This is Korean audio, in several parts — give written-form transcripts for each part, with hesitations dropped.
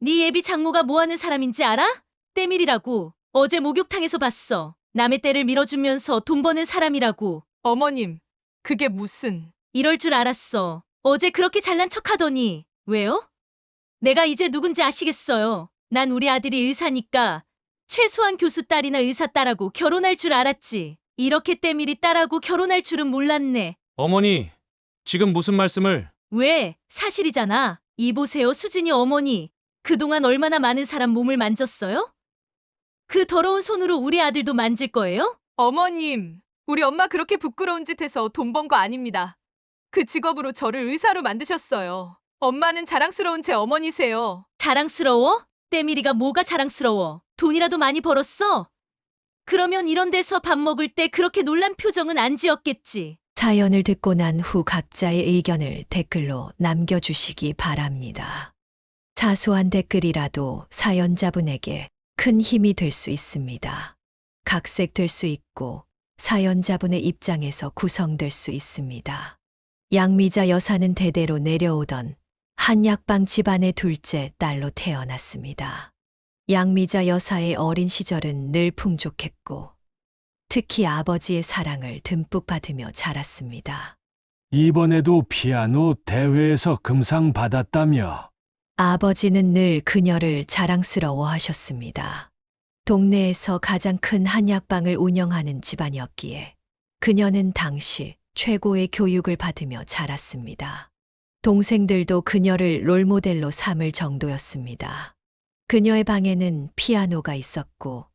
네 예비 장모가 뭐 하는 사람인지 알아? 때밀이라고. 어제 목욕탕에서 봤어. 남의 때를 밀어주면서 돈 버는 사람이라고. 어머님, 그게 무슨... 이럴 줄 알았어. 어제 그렇게 잘난 척하더니. 왜요? 내가 이제 누군지 아시겠어요. 난 우리 아들이 의사니까 최소한 교수 딸이나 의사 딸하고 결혼할 줄 알았지. 이렇게 때밀이 딸하고 결혼할 줄은 몰랐네. 어머니, 지금 무슨 말씀을... 왜? 사실이잖아. 이 보세요, 수진이 어머니. 그동안 얼마나 많은 사람 몸을 만졌어요? 그 더러운 손으로 우리 아들도 만질 거예요? 어머님, 우리 엄마 그렇게 부끄러운 짓 해서 돈 번 거 아닙니다. 그 직업으로 저를 의사로 만드셨어요. 엄마는 자랑스러운 제 어머니세요. 자랑스러워? 때밀이가 뭐가 자랑스러워? 돈이라도 많이 벌었어? 그러면 이런 데서 밥 먹을 때 그렇게 놀란 표정은 안 지었겠지. 사연을 듣고 난 후 각자의 의견을 댓글로 남겨주시기 바랍니다. 사소한 댓글이라도 사연자분에게 큰 힘이 될 수 있습니다. 각색될 수 있고 사연자분의 입장에서 구성될 수 있습니다. 양미자 여사는 대대로 내려오던 한약방 집안의 둘째 딸로 태어났습니다. 양미자 여사의 어린 시절은 늘 풍족했고 특히 아버지의 사랑을 듬뿍 받으며 자랐습니다. 이번에도 피아노 대회에서 금상 받았다며. 아버지는 늘 그녀를 자랑스러워 하셨습니다. 동네에서 가장 큰 한약방을 운영하는 집안이었기에 그녀는 당시 최고의 교육을 받으며 자랐습니다. 동생들도 그녀를 롤모델로 삼을 정도였습니다. 그녀의 방에는 피아노가 있었고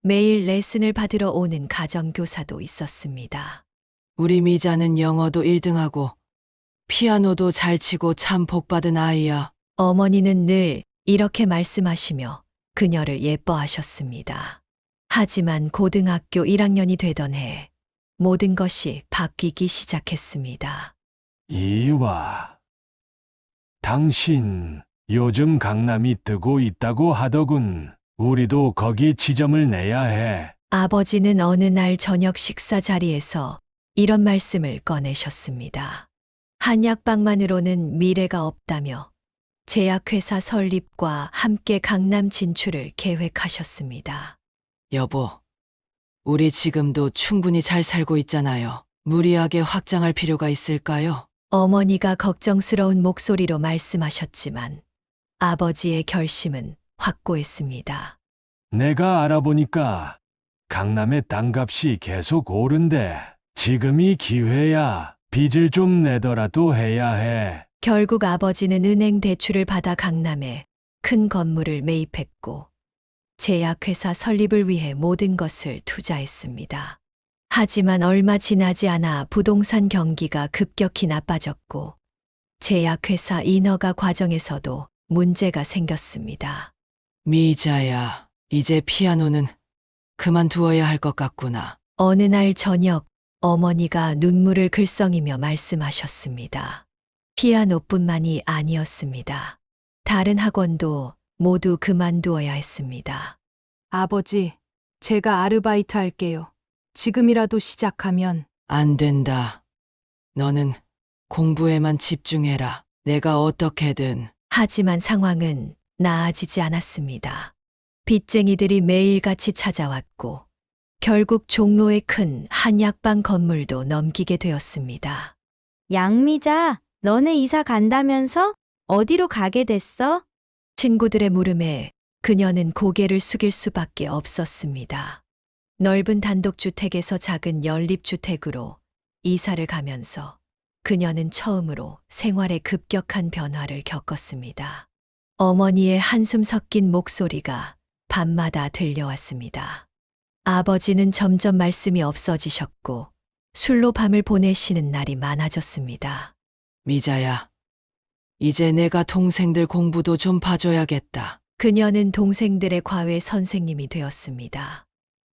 매일 레슨을 받으러 오는 가정교사도 있었습니다. 우리 미자는 영어도 1등하고 피아노도 잘 치고 참 복받은 아이야. 어머니는 늘 이렇게 말씀하시며 그녀를 예뻐하셨습니다. 하지만 고등학교 1학년이 되던 해 모든 것이 바뀌기 시작했습니다. 이와. 당신 요즘 강남이 뜨고 있다고 하더군. 우리도 거기 지점을 내야 해. 아버지는 어느 날 저녁 식사 자리에서 이런 말씀을 꺼내셨습니다. 한약방만으로는 미래가 없다며 제약회사 설립과 함께 강남 진출을 계획하셨습니다. 여보, 우리 지금도 충분히 잘 살고 있잖아요. 무리하게 확장할 필요가 있을까요? 어머니가 걱정스러운 목소리로 말씀하셨지만 아버지의 결심은 확고했습니다. 내가 알아보니까 강남의 땅값이 계속 오른대. 지금이 기회야. 빚을 좀 내더라도 해야 해. 결국 아버지는 은행 대출을 받아 강남에 큰 건물을 매입했고 제약회사 설립을 위해 모든 것을 투자했습니다. 하지만 얼마 지나지 않아 부동산 경기가 급격히 나빠졌고 제약회사 인허가 과정에서도 문제가 생겼습니다. 미자야, 이제 피아노는 그만두어야 할 것 같구나. 어느 날 저녁 어머니가 눈물을 글썽이며 말씀하셨습니다. 피아노뿐만이 아니었습니다. 다른 학원도 모두 그만두어야 했습니다. 아버지, 제가 아르바이트 할게요. 지금이라도 시작하면. 안 된다. 너는 공부에만 집중해라. 내가 어떻게든. 하지만 상황은 나아지지 않았습니다. 빚쟁이들이 매일같이 찾아왔고 결국 종로의 큰 한약방 건물도 넘기게 되었습니다. 양미자, 너네 이사 간다면서? 어디로 가게 됐어? 친구들의 물음에 그녀는 고개를 숙일 수밖에 없었습니다. 넓은 단독주택에서 작은 연립주택으로 이사를 가면서 그녀는 처음으로 생활에 급격한 변화를 겪었습니다. 어머니의 한숨 섞인 목소리가 밤마다 들려왔습니다. 아버지는 점점 말씀이 없어지셨고 술로 밤을 보내시는 날이 많아졌습니다. 미자야, 이제 내가 동생들 공부도 좀 봐줘야겠다. 그녀는 동생들의 과외 선생님이 되었습니다.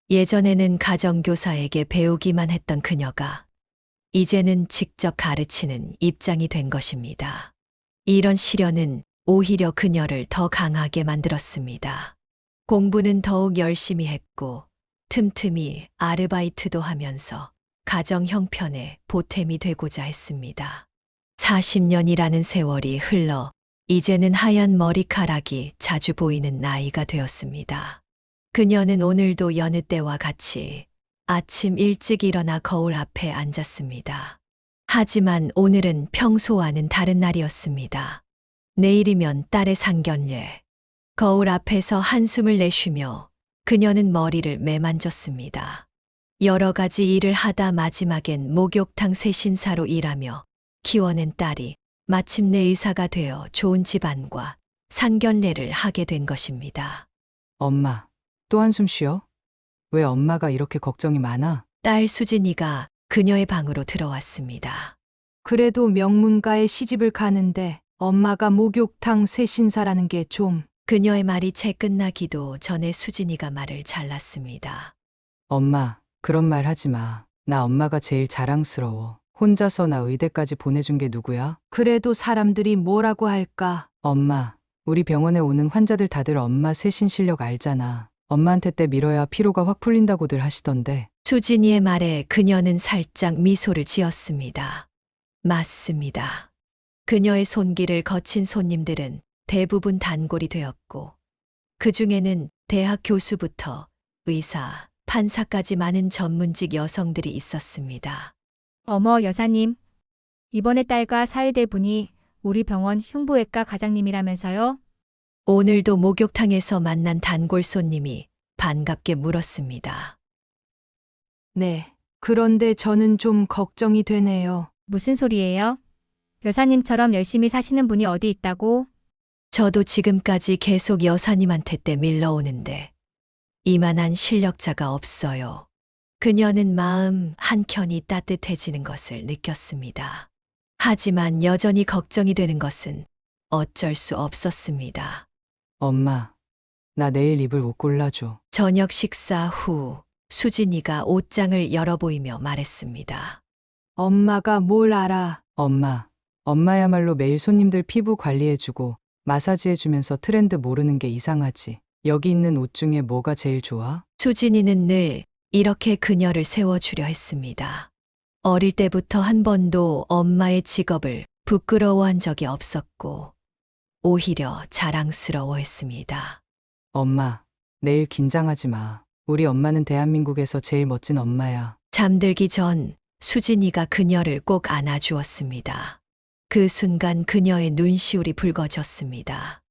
예전에는 가정교사에게 배우기만 했던 그녀가 이제는 직접 가르치는 입장이 된 것입니다. 이런 시련은 오히려 그녀를 더 강하게 만들었습니다. 공부는 더욱 열심히 했고 틈틈이 아르바이트도 하면서 가정 형편에 보탬이 되고자 했습니다. 40년이라는 세월이 흘러 이제는 하얀 머리카락이 자주 보이는 나이가 되었습니다. 그녀는 오늘도 여느 때와 같이 아침 일찍 일어나 거울 앞에 앉았습니다. 하지만 오늘은 평소와는 다른 날이었습니다. 내일이면 딸의 상견례. 거울 앞에서 한숨을 내쉬며 그녀는 머리를 매만졌습니다. 여러 가지 일을 하다 마지막엔 목욕탕 세신사로 일하며 키워낸 딸이 마침내 의사가 되어 좋은 집안과 상견례를 하게 된 것입니다. 엄마, 또 한숨 쉬어? 왜 엄마가 이렇게 걱정이 많아? 딸 수진이가 그녀의 방으로 들어왔습니다. 그래도 명문가에 시집을 가는데 엄마가 목욕탕 세신사라는 게 좀... 그녀의 말이 채 끝나기도 전에 수진이가 말을 잘랐습니다. 엄마, 그런 말 하지 마. 나 엄마가 제일 자랑스러워. 혼자서 나 의대까지 보내준 게 누구야? 그래도 사람들이 뭐라고 할까? 엄마, 우리 병원에 오는 환자들 다들 엄마 세신 실력 알잖아. 엄마한테 때 밀어야 피로가 확 풀린다고들 하시던데. 수진이의 말에 그녀는 살짝 미소를 지었습니다. 맞습니다. 그녀의 손길을 거친 손님들은 대부분 단골이 되었고, 그 중에는 대학 교수부터 의사, 판사까지 많은 전문직 여성들이 있었습니다. 어머 여사님, 이번에 딸과 사위될 분이 우리 병원 흉부외과 과장님이라면서요? 오늘도 목욕탕에서 만난 단골 손님이 반갑게 물었습니다. 네, 그런데 저는 좀 걱정이 되네요. 무슨 소리예요? 여사님처럼 열심히 사시는 분이 어디 있다고? 저도 지금까지 계속 여사님한테 때 밀러오는데 이만한 실력자가 없어요. 그녀는 마음 한켠이 따뜻해지는 것을 느꼈습니다. 하지만 여전히 걱정이 되는 것은 어쩔 수 없었습니다. 엄마, 나 내일 입을 옷 골라줘. 저녁 식사 후 수진이가 옷장을 열어 보이며 말했습니다. 엄마가 뭘 알아? 엄마야말로 매일 손님들 피부 관리해주고 마사지해주면서 트렌드 모르는 게 이상하지. 여기 있는 옷 중에 뭐가 제일 좋아? 수진이는 늘 이렇게 그녀를 세워주려 했습니다. 어릴 때부터 한 번도 엄마의 직업을 부끄러워한 적이 없었고 오히려 자랑스러워했습니다. 엄마, 내일 긴장하지 마. 우리 엄마는 대한민국에서 제일 멋진 엄마야. 잠들기 전 수진이가 그녀를 꼭 안아주었습니다. 그 순간 그녀의 눈시울이 붉어졌습니다.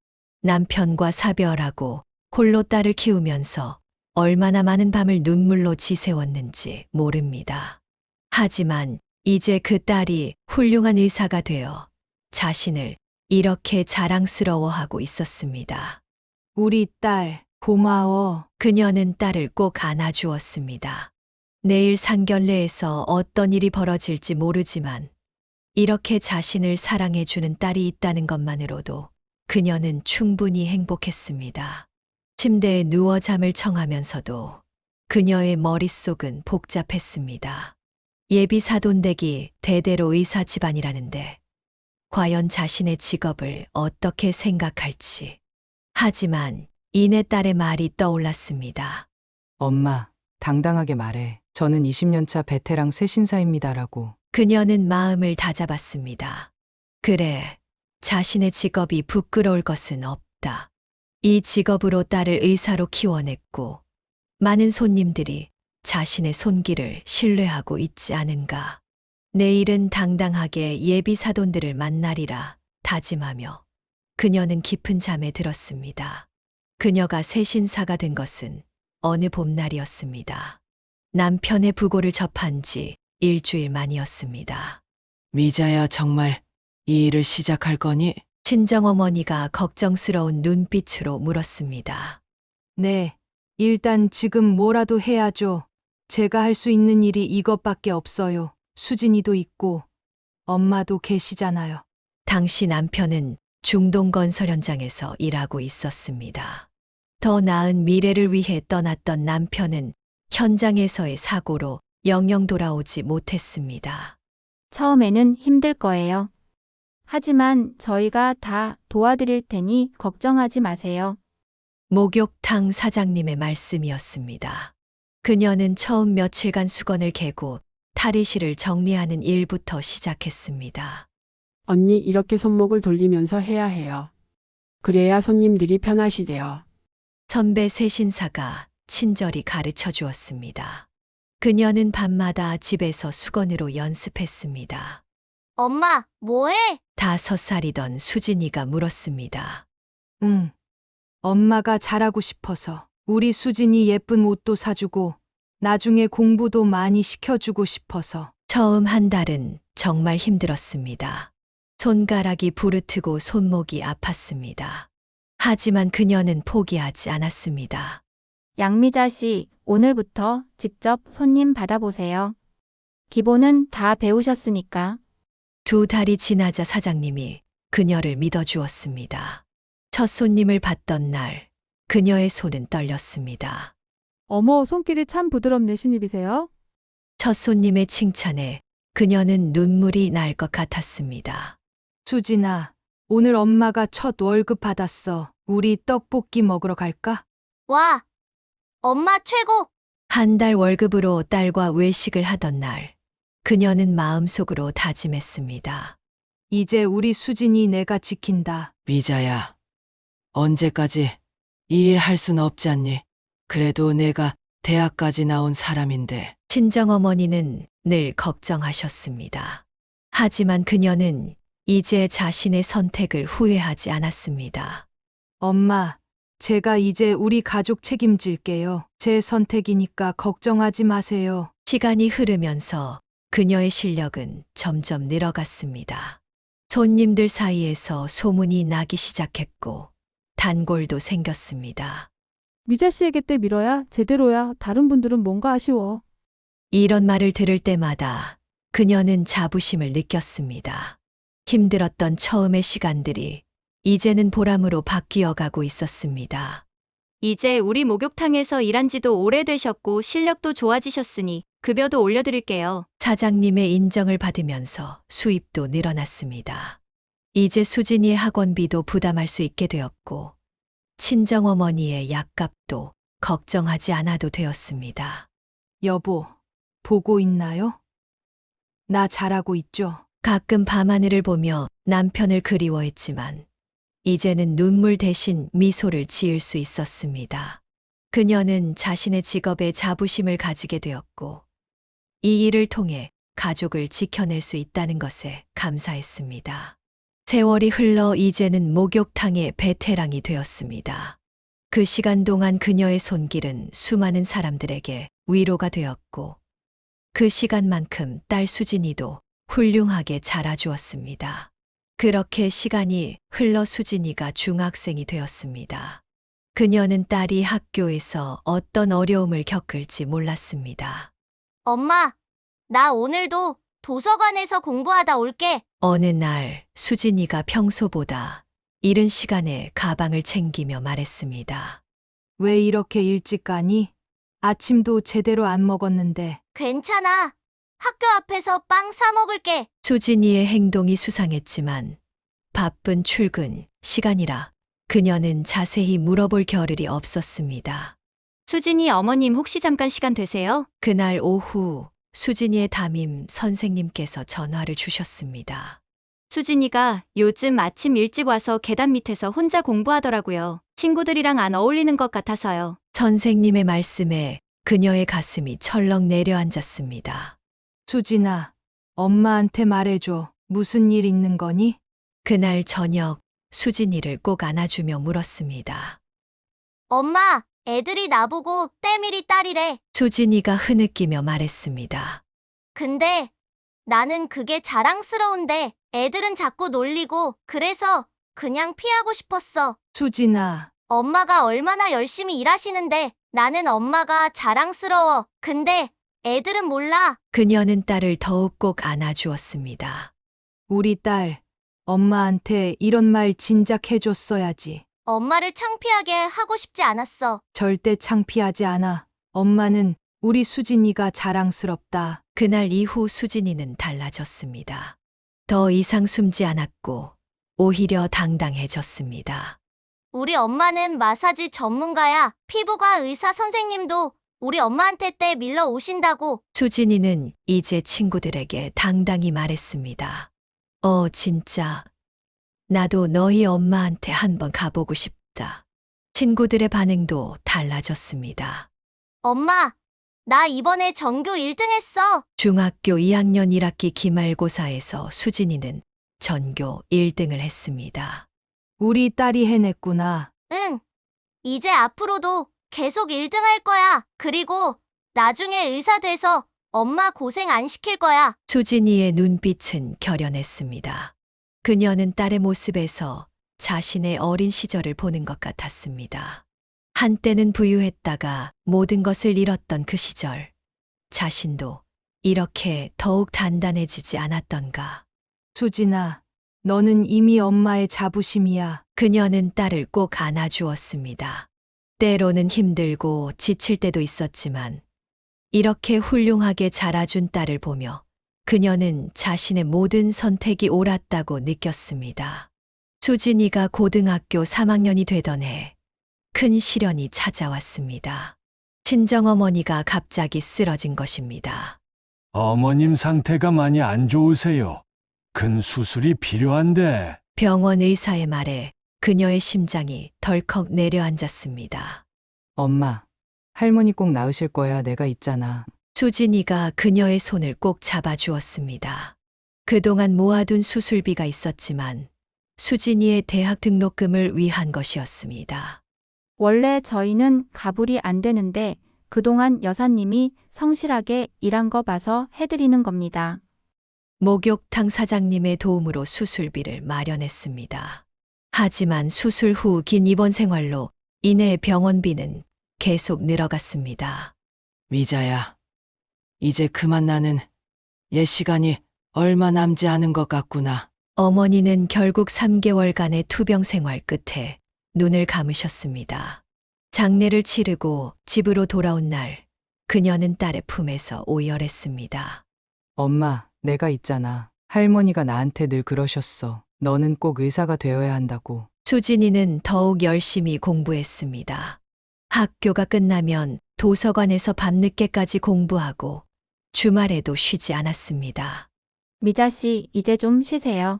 남편과 사별하고 홀로 딸을 키우면서 얼마나 많은 밤을 눈물로 지새웠는지 모릅니다. 하지만 이제 그 딸이 훌륭한 의사가 되어 자신을 이렇게 자랑스러워하고 있었습니다. 우리 딸, 고마워. 그녀는 딸을 꼭 안아주었습니다. 내일 상견례에서 어떤 일이 벌어질지 모르지만 이렇게 자신을 사랑해주는 딸이 있다는 것만으로도 그녀는 충분히 행복했습니다. 침대에 누워 잠을 청하면서도 그녀의 머릿속은 복잡했습니다. 예비 사돈댁이 대대로 의사 집안이라는데 과연 자신의 직업을 어떻게 생각할지. 하지만 이내 딸의 말이 떠올랐습니다. 엄마, 당당하게 말해. 저는 20년차 베테랑 세신사입니다라고. 그녀는 마음을 다잡았습니다. 그래, 자신의 직업이 부끄러울 것은 없다. 이 직업으로 딸을 의사로 키워냈고 많은 손님들이 자신의 손길을 신뢰하고 있지 않은가. 내일은 당당하게 예비 사돈들을 만나리라 다짐하며 그녀는 깊은 잠에 들었습니다. 그녀가 세신사가 된 것은 어느 봄날이었습니다. 남편의 부고를 접한 지 일주일 만이었습니다. 미자야, 정말 이 일을 시작할 거니? 친정어머니가 걱정스러운 눈빛으로 물었습니다. 네, 일단 지금 뭐라도 해야죠. 제가 할 수 있는 일이 이것밖에 없어요. 수진이도 있고 엄마도 계시잖아요. 당시 남편은 중동건설 현장에서 일하고 있었습니다. 더 나은 미래를 위해 떠났던 남편은 현장에서의 사고로 영영 돌아오지 못했습니다. 처음에는 힘들 거예요. 하지만 저희가 다 도와드릴 테니 걱정하지 마세요. 목욕탕 사장님의 말씀이었습니다. 그녀는 처음 며칠간 수건을 개고 탈의실을 정리하는 일부터 시작했습니다. 언니 이렇게 손목을 돌리면서 해야 해요. 그래야 손님들이 편하시대요. 선배 세신사가 친절히 가르쳐 주었습니다. 그녀는 밤마다 집에서 수건으로 연습했습니다. 엄마, 뭐해? 5살이던 수진이가 물었습니다. 응. 엄마가 잘하고 싶어서 우리 수진이 예쁜 옷도 사주고 나중에 공부도 많이 시켜주고 싶어서. 처음 한 달은 정말 힘들었습니다. 손가락이 부르트고 손목이 아팠습니다. 하지만 그녀는 포기하지 않았습니다. 양미자 씨, 오늘부터 직접 손님 받아보세요. 기본은 다 배우셨으니까. 2달이 지나자 사장님이 그녀를 믿어주었습니다. 첫 손님을 받던 날, 그녀의 손은 떨렸습니다. 어머, 손길이 참 부드럽네, 신입이세요? 첫 손님의 칭찬에 그녀는 눈물이 날 것 같았습니다. 수진아, 오늘 엄마가 첫 월급 받았어. 우리 떡볶이 먹으러 갈까? 와, 엄마 최고! 한 달 월급으로 딸과 외식을 하던 날, 그녀는 마음속으로 다짐했습니다. 이제 우리 수진이 내가 지킨다. 미자야, 언제까지 이해할 순 없지 않니? 그래도 내가 대학까지 나온 사람인데. 친정어머니는 늘 걱정하셨습니다. 하지만 그녀는 이제 자신의 선택을 후회하지 않았습니다. 엄마, 제가 이제 우리 가족 책임질게요. 제 선택이니까 걱정하지 마세요. 시간이 흐르면서 그녀의 실력은 점점 늘어갔습니다. 손님들 사이에서 소문이 나기 시작했고 단골도 생겼습니다. 미자 씨에게 때 밀어야 제대로야. 다른 분들은 뭔가 아쉬워. 이런 말을 들을 때마다 그녀는 자부심을 느꼈습니다. 힘들었던 처음의 시간들이 이제는 보람으로 바뀌어 가고 있었습니다. 이제 우리 목욕탕에서 일한 지도 오래되셨고 실력도 좋아지셨으니 급여도 올려드릴게요. 사장님의 인정을 받으면서 수입도 늘어났습니다. 이제 수진이의 학원비도 부담할 수 있게 되었고 친정어머니의 약값도 걱정하지 않아도 되었습니다. 여보, 보고 있나요? 나 잘하고 있죠? 가끔 밤하늘을 보며 남편을 그리워했지만 이제는 눈물 대신 미소를 지을 수 있었습니다. 그녀는 자신의 직업에 자부심을 가지게 되었고 이 일을 통해 가족을 지켜낼 수 있다는 것에 감사했습니다. 세월이 흘러 이제는 목욕탕의 베테랑이 되었습니다. 그 시간 동안 그녀의 손길은 수많은 사람들에게 위로가 되었고 그 시간만큼 딸 수진이도 훌륭하게 자라주었습니다. 그렇게 시간이 흘러 수진이가 중학생이 되었습니다. 그녀는 딸이 학교에서 어떤 어려움을 겪을지 몰랐습니다. 엄마, 나 오늘도 도서관에서 공부하다 올게. 어느 날 수진이가 평소보다 이른 시간에 가방을 챙기며 말했습니다. 왜 이렇게 일찍 가니? 아침도 제대로 안 먹었는데. 괜찮아. 학교 앞에서 빵 사 먹을게. 수진이의 행동이 수상했지만 바쁜 출근 시간이라 그녀는 자세히 물어볼 겨를이 없었습니다. 수진이 어머님 혹시 잠깐 시간 되세요? 그날 오후 수진이의 담임 선생님께서 전화를 주셨습니다. 수진이가 요즘 아침 일찍 와서 계단 밑에서 혼자 공부하더라고요. 친구들이랑 안 어울리는 것 같아서요. 선생님의 말씀에 그녀의 가슴이 철렁 내려앉았습니다. 수진아, 엄마한테 말해줘. 무슨 일 있는 거니? 그날 저녁 수진이를 꼭 안아주며 물었습니다. 엄마, 애들이 나보고 때밀이 딸이래. 수진이가 흐느끼며 말했습니다. 근데 나는 그게 자랑스러운데 애들은 자꾸 놀리고 그래서 그냥 피하고 싶었어. 수진아, 엄마가 얼마나 열심히 일하시는데 나는 엄마가 자랑스러워. 근데 애들은 몰라. 그녀는 딸을 더욱 꼭 안아주었습니다. 우리 딸, 엄마한테 이런 말 진작 해줬어야지. 엄마를 창피하게 하고 싶지 않았어. 절대 창피하지 않아. 엄마는 우리 수진이가 자랑스럽다. 그날 이후 수진이는 달라졌습니다. 더 이상 숨지 않았고 오히려 당당해졌습니다. 우리 엄마는 마사지 전문가야. 피부과 의사 선생님도 우리 엄마한테 때 밀러 오신다고. 수진이는 이제 친구들에게 당당히 말했습니다. 진짜. 나도 너희 엄마한테 한번 가보고 싶다. 친구들의 반응도 달라졌습니다. 엄마, 나 이번에 전교 1등 했어. 중학교 2학년 1학기 기말고사에서 수진이는 전교 1등을 했습니다. 우리 딸이 해냈구나. 응. 이제 앞으로도 계속 1등 할 거야. 그리고 나중에 의사 돼서 엄마 고생 안 시킬 거야. 수진이의 눈빛은 결연했습니다. 그녀는 딸의 모습에서 자신의 어린 시절을 보는 것 같았습니다. 한때는 부유했다가 모든 것을 잃었던 그 시절. 자신도 이렇게 더욱 단단해지지 않았던가. 수진아, 너는 이미 엄마의 자부심이야. 그녀는 딸을 꼭 안아주었습니다. 때로는 힘들고 지칠 때도 있었지만 이렇게 훌륭하게 자라준 딸을 보며 그녀는 자신의 모든 선택이 옳았다고 느꼈습니다. 수진이가 고등학교 3학년이 되던 해 큰 시련이 찾아왔습니다. 친정어머니가 갑자기 쓰러진 것입니다. 어머님 상태가 많이 안 좋으세요. 큰 수술이 필요한데. 병원 의사의 말에 그녀의 심장이 덜컥 내려앉았습니다. 엄마, 할머니 꼭 나으실 거야. 내가 있잖아. 수진이가 그녀의 손을 꼭 잡아주었습니다. 그동안 모아둔 수술비가 있었지만 수진이의 대학 등록금을 위한 것이었습니다. 원래 저희는 가불이 안 되는데 그동안 여사님이 성실하게 일한 거 봐서 해드리는 겁니다. 목욕탕 사장님의 도움으로 수술비를 마련했습니다. 하지만 수술 후 긴 입원 생활로 인해 병원비는 계속 늘어갔습니다. 미자야, 이제 그만 나는 옛 시간이 얼마 남지 않은 것 같구나. 어머니는 결국 3개월간의 투병 생활 끝에 눈을 감으셨습니다. 장례를 치르고 집으로 돌아온 날, 그녀는 딸의 품에서 오열했습니다. 엄마, 내가 있잖아. 할머니가 나한테 늘 그러셨어. 너는 꼭 의사가 되어야 한다고. 수진이는 더욱 열심히 공부했습니다. 학교가 끝나면 도서관에서 밤늦게까지 공부하고 주말에도 쉬지 않았습니다. 미자 씨, 이제 좀 쉬세요.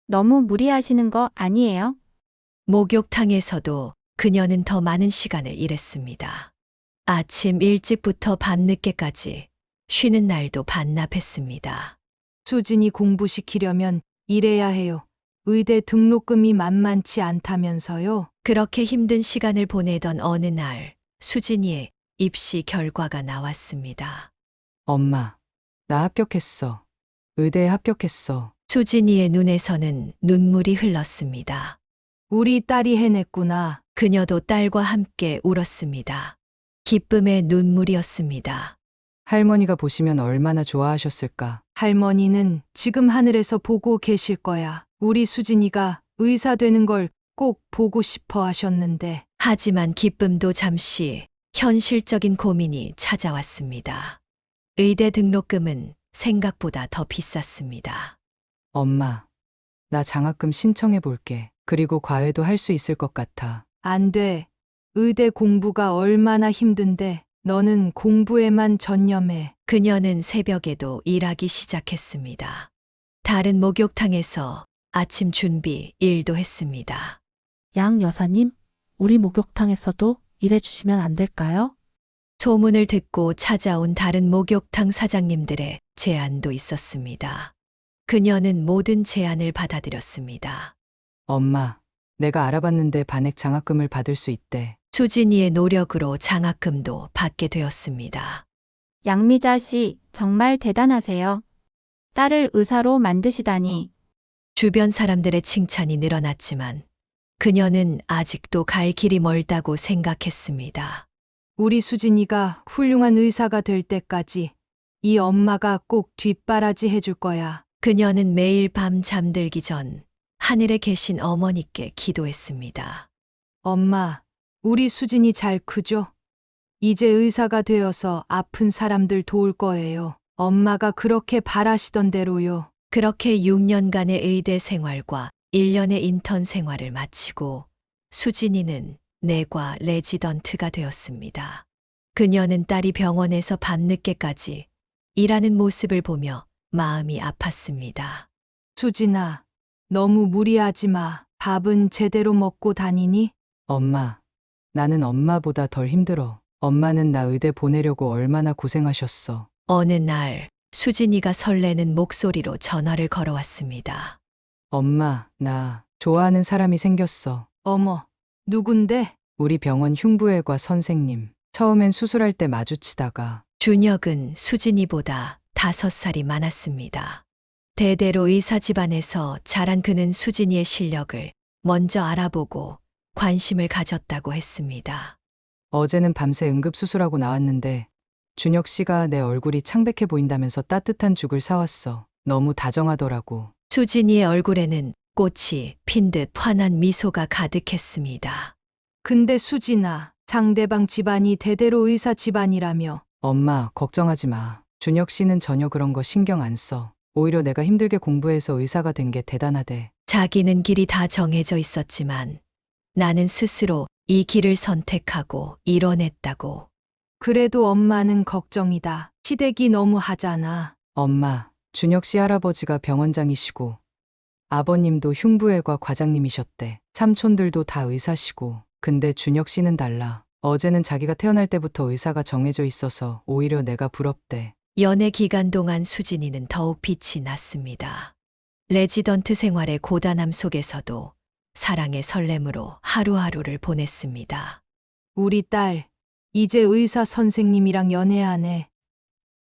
너무 무리하시는 거 아니에요? 목욕탕에서도 그녀는 더 많은 시간을 일했습니다. 아침 일찍부터 밤늦게까지 쉬는 날도 반납했습니다. 수진이 공부시키려면 일해야 해요. 의대 등록금이 만만치 않다면서요. 그렇게 힘든 시간을 보내던 어느 날 수진이의 입시 결과가 나왔습니다. 엄마, 나 합격했어. 의대에 합격했어. 수진이의 눈에서는 눈물이 흘렀습니다. 우리 딸이 해냈구나. 그녀도 딸과 함께 울었습니다. 기쁨의 눈물이었습니다. 할머니가 보시면 얼마나 좋아하셨을까. 할머니는 지금 하늘에서 보고 계실 거야. 우리 수진이가 의사 되는 걸 꼭 보고 싶어 하셨는데. 하지만 기쁨도 잠시 현실적인 고민이 찾아왔습니다. 의대 등록금은 생각보다 더 비쌌습니다. 엄마, 나 장학금 신청해 볼게. 그리고 과외도 할 수 있을 것 같아. 안 돼. 의대 공부가 얼마나 힘든데 너는 공부에만 전념해. 그녀는 새벽에도 일하기 시작했습니다. 다른 목욕탕에서 아침 준비 일도 했습니다. 양 여사님, 우리 목욕탕에서도 일해주시면 안 될까요? 소문을 듣고 찾아온 다른 목욕탕 사장님들의 제안도 있었습니다. 그녀는 모든 제안을 받아들였습니다. 엄마, 내가 알아봤는데 반액 장학금을 받을 수 있대. 수진이의 노력으로 장학금도 받게 되었습니다. 양미자 씨, 정말 대단하세요. 딸을 의사로 만드시다니. 주변 사람들의 칭찬이 늘어났지만 그녀는 아직도 갈 길이 멀다고 생각했습니다. 우리 수진이가 훌륭한 의사가 될 때까지 이 엄마가 꼭 뒷바라지 해줄 거야. 그녀는 매일 밤 잠들기 전 하늘에 계신 어머니께 기도했습니다. 엄마, 우리 수진이 잘 크죠? 이제 의사가 되어서 아픈 사람들 도울 거예요. 엄마가 그렇게 바라시던 대로요. 그렇게 6년간의 의대 생활과 1년의 인턴 생활을 마치고 수진이는 내과 레지던트가 되었습니다. 그녀는 딸이 병원에서 밤늦게까지 일하는 모습을 보며 마음이 아팠습니다. 수진아, 너무 무리하지 마. 밥은 제대로 먹고 다니니? 엄마, 나는 엄마보다 덜 힘들어. 엄마는 나 의대 보내려고 얼마나 고생하셨어. 어느 날 수진이가 설레는 목소리로 전화를 걸어왔습니다. 엄마, 나 좋아하는 사람이 생겼어. 어머, 누군데? 우리 병원 흉부외과 선생님. 처음엔 수술할 때 마주치다가 준혁은 수진이보다 5살이 많았습니다. 대대로 의사 집안에서 자란 그는 수진이의 실력을 먼저 알아보고 관심을 가졌다고 했습니다. 어제는 밤새 응급수술하고 나왔는데 준혁 씨가 내 얼굴이 창백해 보인다면서 따뜻한 죽을 사왔어. 너무 다정하더라고. 수진이의 얼굴에는 꽃이 핀 듯 환한 미소가 가득했습니다. 근데 수진아, 상대방 집안이 대대로 의사 집안이라며. 엄마, 걱정하지 마. 준혁 씨는 전혀 그런 거 신경 안 써. 오히려 내가 힘들게 공부해서 의사가 된 게 대단하대. 자기는 길이 다 정해져 있었지만 나는 스스로 이 길을 선택하고 이뤄냈다고. 그래도 엄마는 걱정이다. 시댁이 너무 하잖아. 엄마, 준혁 씨 할아버지가 병원장이시고 아버님도 흉부외과 과장님이셨대. 삼촌들도 다 의사시고. 근데 준혁 씨는 달라. 어제는 자기가 태어날 때부터 의사가 정해져 있어서 오히려 내가 부럽대. 연애 기간 동안 수진이는 더욱 빛이 났습니다. 레지던트 생활의 고단함 속에서도 사랑의 설렘으로 하루하루를 보냈습니다. 우리 딸, 이제 의사 선생님이랑 연애하네.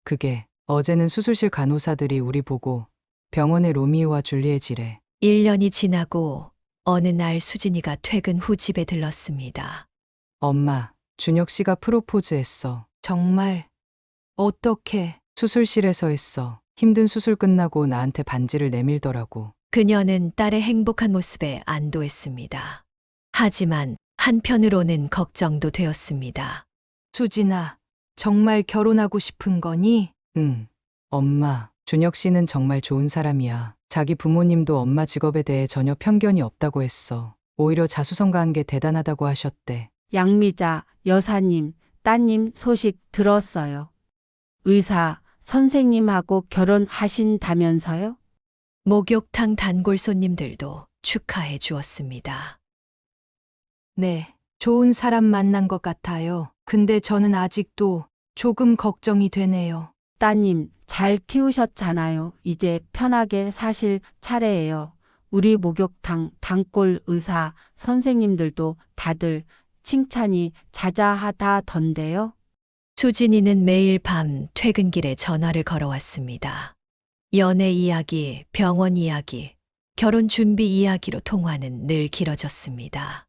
그게 어제는 수술실 간호사들이 우리 보고 병원의 로미오와 줄리엣이래. 1년이 지나고 어느 날 수진이가 퇴근 후 집에 들렀습니다. 엄마, 준혁 씨가 프로포즈했어. 정말? 어떻게? 수술실에서 했어. 힘든 수술 끝나고 나한테 반지를 내밀더라고. 그녀는 딸의 행복한 모습에 안도했습니다. 하지만 한편으로는 걱정도 되었습니다. 수진아, 정말 결혼하고 싶은 거니? 응. 엄마, 준혁 씨는 정말 좋은 사람이야. 자기 부모님도 엄마 직업에 대해 전혀 편견이 없다고 했어. 오히려 자수성가한 게 대단하다고 하셨대. 양미자 여사님, 따님 소식 들었어요. 의사 선생님하고 결혼하신다면서요? 목욕탕 단골 손님들도 축하해 주었습니다. 네, 좋은 사람 만난 것 같아요. 근데 저는 아직도 조금 걱정이 되네요. 따님 잘 키우셨잖아요. 이제 편하게 사실 차례예요. 우리 목욕탕 단골 의사 선생님들도 다들 칭찬이 자자하다던데요. 수진이는 매일 밤 퇴근길에 전화를 걸어왔습니다. 연애 이야기, 병원 이야기, 결혼 준비 이야기로 통화는 늘 길어졌습니다.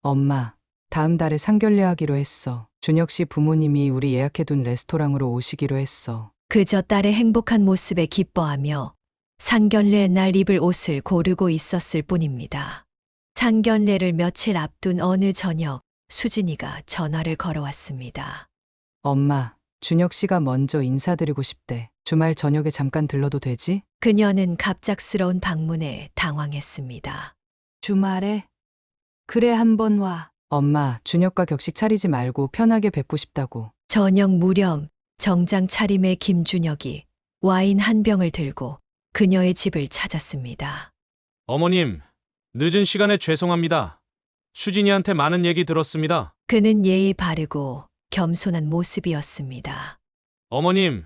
엄마, 다음 달에 상견례 하기로 했어. 준혁 씨 부모님이 우리 예약해둔 레스토랑으로 오시기로 했어. 그저 딸의 행복한 모습에 기뻐하며 상견례 날 입을 옷을 고르고 있었을 뿐입니다. 상견례를 며칠 앞둔 어느 저녁, 수진이가 전화를 걸어왔습니다. 엄마, 준혁 씨가 먼저 인사드리고 싶대. 주말 저녁에 잠깐 들러도 되지? 그녀는 갑작스러운 방문에 당황했습니다. 주말에? 그래, 한번 와. 엄마, 준혁과 격식 차리지 말고 편하게 뵙고 싶다고. 저녁 무렵 정장 차림의 김준혁이 와인 한 병을 들고 그녀의 집을 찾았습니다. 어머님, 늦은 시간에 죄송합니다. 수진이한테 많은 얘기 들었습니다. 그는 예의 바르고 겸손한 모습이었습니다. 어머님,